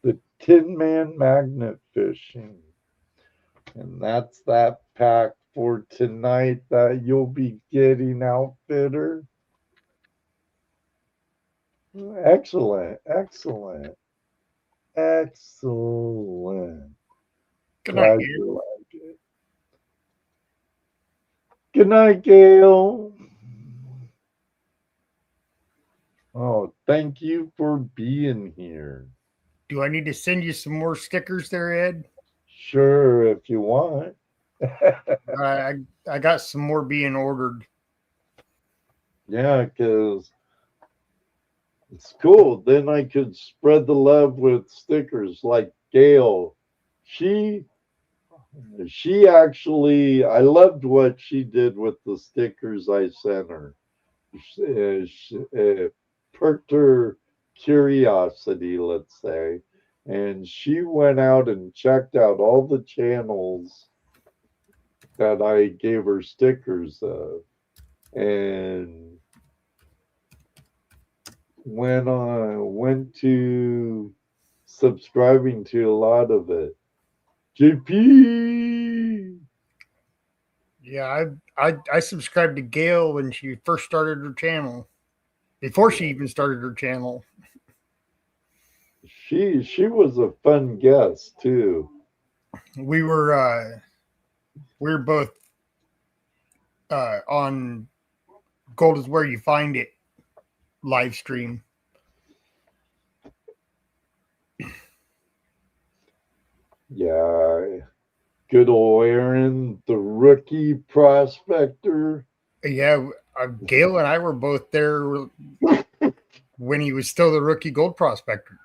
the Tin Man Magnet Fishing. And that's that pack for tonight that you'll be getting, Outfitter. Excellent, excellent, excellent. Good night, Glad Gail. you like it. Good night, Gail. Oh, thank you for being here. Do I need to send you some more stickers there, Ed? Sure, if you want. I got some more being ordered. Yeah, because it's cool. Then I could spread the love with stickers like Gail. She actually, I loved what she did with the stickers I sent her. Perked her curiosity, let's say, and she went out and checked out all the channels that I gave her stickers of, and went to subscribing to a lot of it. JP. Yeah, I subscribed to Gail when she first started her channel. Before she even started her channel. She was a fun guest too. We were both on Gold is Where You Find It live stream. Yeah, good old Aaron, the rookie prospector. Yeah, Gail and I were both there when he was still the rookie gold prospector.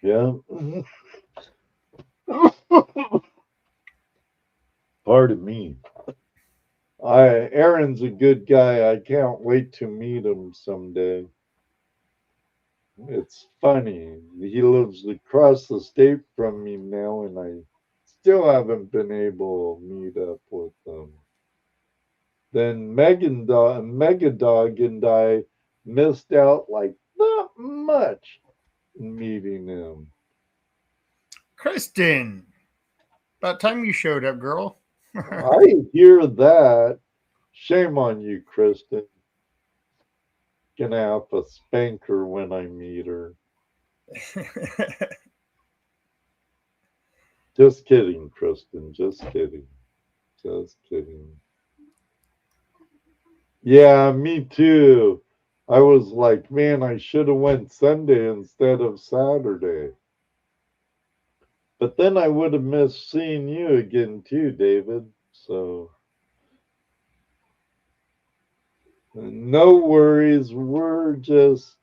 Yeah. Pardon me. Aaron's a good guy. I can't wait to meet him someday. It's funny. He lives across the state from me now, and I still haven't been able to meet up with him. Then Megadog and I missed out like not much meeting him. Kristen, about time you showed up, girl. I hear that. Shame on you, Kristen. Gonna have to spank her when I meet her. Just kidding, Kristen. Just kidding. Just kidding. Yeah, me too. I was like, man, I should have went Sunday instead of Saturday. But then I would have missed seeing you again too, David. So no worries. We're just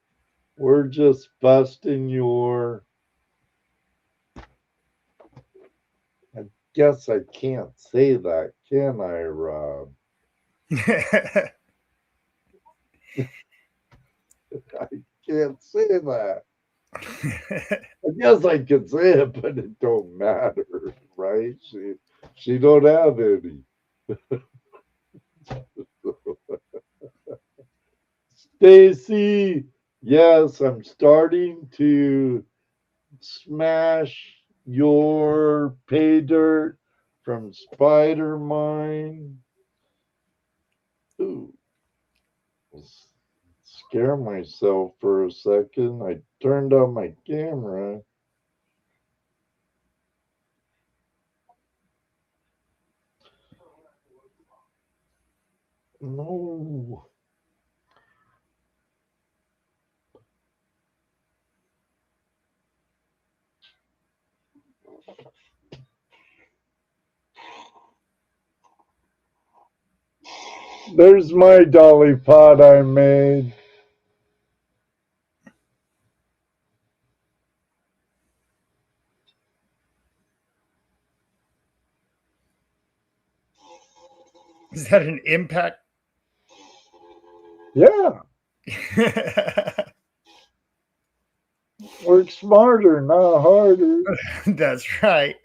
busting your, I guess I can't say that, can I, Rob? I can't say that. I guess I could say it, but it don't matter, right? She don't have any. Stacy, yes, I'm starting to smash your pay dirt from Spider Mine. Ooh, scare myself for a second. I turned on my camera. No. There's my dolly pot I made. Is that an impact? Yeah, work smarter, not harder. That's right.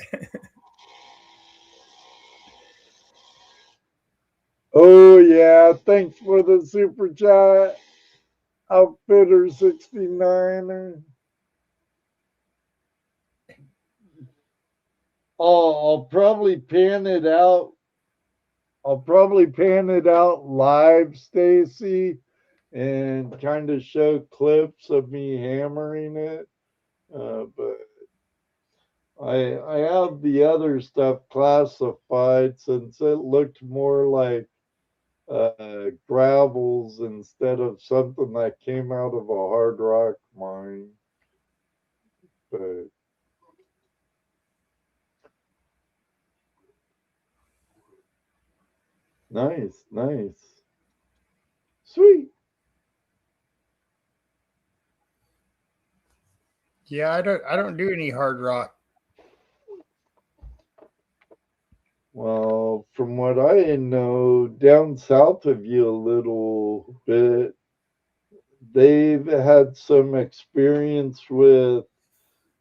Oh, yeah, thanks for the super chat, Outfitter 69er. Oh, I'll probably pan it out. I'll probably pan it out live, Stacy, and kind of show clips of me hammering it. But I have the other stuff classified since it looked more like gravels instead of something that came out of a hard rock mine. But nice, nice, sweet. Yeah, I don't do any hard rock. Well, from what I know, down south of you a little bit, they've had some experience with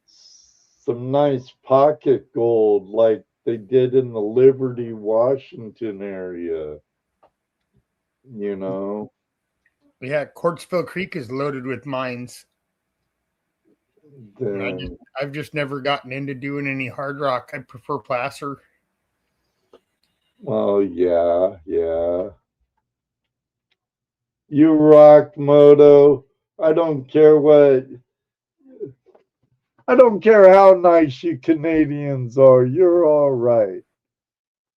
some nice pocket gold like they did in the Liberty, Washington area, you know. Yeah, Quartzville Creek is loaded with mines. And Then, I've just never gotten into doing any hard rock. I prefer placer. well, yeah, yeah. You rock, Moto. I don't care what, I don't care how nice you Canadians are. You're all right.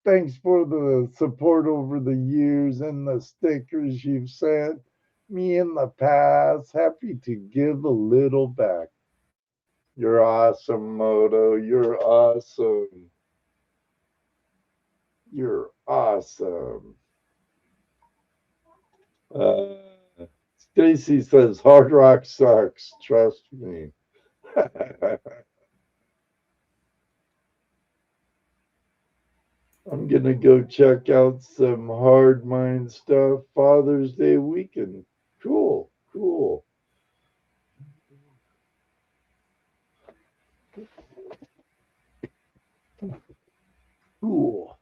Thanks for the support over the years and the stickers you've sent me in the past. Happy to give a little back. You're awesome, Moto. You're awesome. You're awesome. Uh, Stacy says hard rock sucks. Trust me. I'm gonna go check out some hard mind stuff. Father's Day weekend. Cool, cool, cool.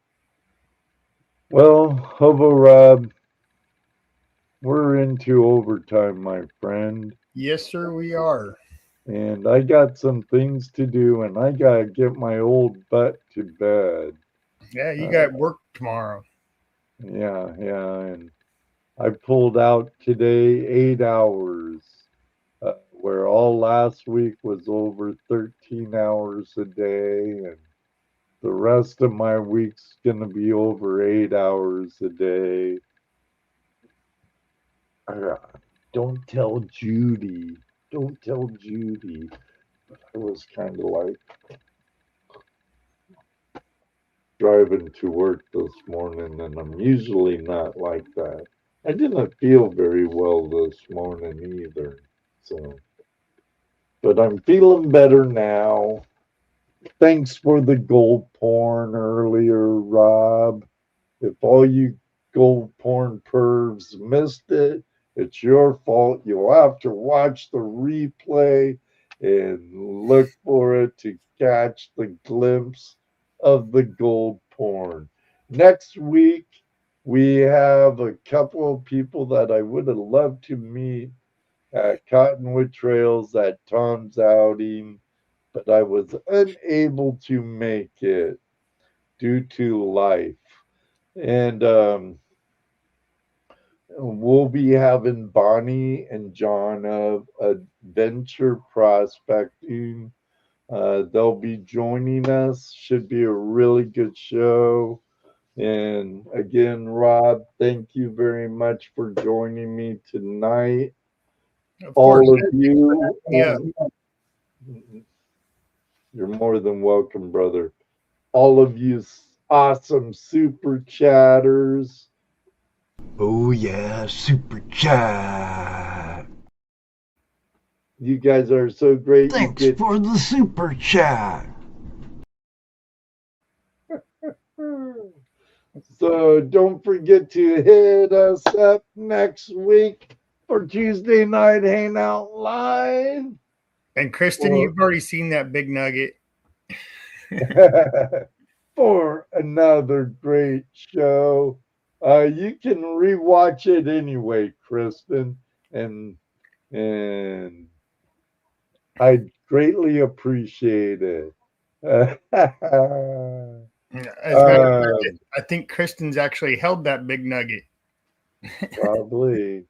Well, Hobo Rob, we're into overtime, my friend. Yes, sir, we are. And I got some things to do, and I gotta get my old butt to bed. Yeah, you Uh, got work tomorrow. yeah, yeah. And I pulled out today 8 hours, where all last week was over 13 hours a day. And the rest of my week's gonna be over 8 hours a day. Don't tell Judy. Don't tell Judy. I was kind of like driving to work this morning, and I'm usually not like that. I didn't feel very well this morning either. So, but I'm feeling better now. Thanks for the gold porn earlier, Rob. If all you gold porn pervs missed it, it's your fault. You'll have to watch the replay and look for it to catch the glimpse of the gold porn. Next week, we have a couple of people that I would have loved to meet at Cottonwood Trails at Tom's outing, but I was unable to make it due to life. And we'll be having Bonnie and John of Adventure Prospecting. They'll be joining us. Should be a really good show. And again, Rob, thank you very much for joining me tonight. All of you. Yeah. You're more than welcome, brother. All of you awesome super chatters. Oh yeah, super chat. You guys are so great. Thanks for the super chat. So don't forget to hit us up next week for Tuesday Night Hangout Live. And Kristen, you've already seen that big nugget. For another great show. You can rewatch it anyway, Kristen, and I'd greatly appreciate it. As a matter of fact, I think Kristen's actually held that big nugget. Probably.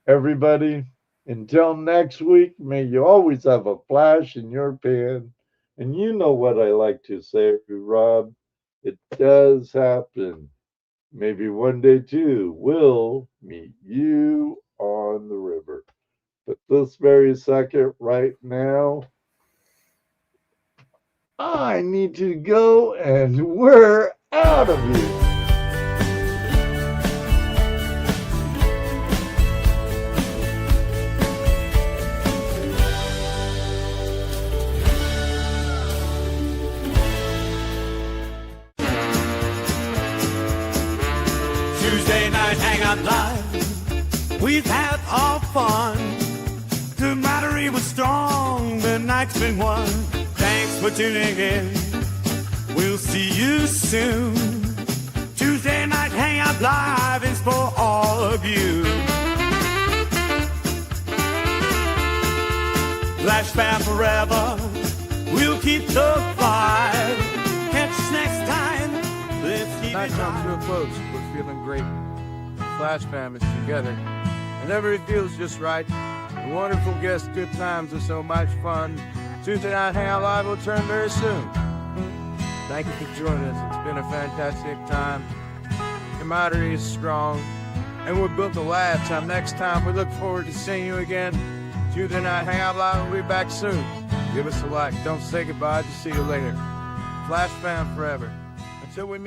Everybody, until next week, may you always have a flash in your pan. And you know what I like to say, Rob. It does happen. Maybe one day, too, we'll meet you on the river. But this very second, right now, I need to go, and we're out of here. Tuesday night hangout live. We've had our fun. The battery was strong, the night's been won. Thanks for tuning in. We'll see you soon. Tuesday night hangout live is for all of you. FlashFam forever. We'll keep the vibe. Catch us next time. Let's keep Night it comes to live. a close. We're feeling great. FlashFam is together. Whenever it feels just right. The wonderful guests, good times, are so much fun. Tuesday Night Hangout Live will turn very soon. Thank you for joining us. It's been a fantastic time. Camaraderie is strong, and we're built to last. Till next time, we look forward to seeing you again. Tuesday Night Hangout Live will be back soon. Give us a like. Don't say goodbye. Just see you later. FlashFam forever. Until we meet.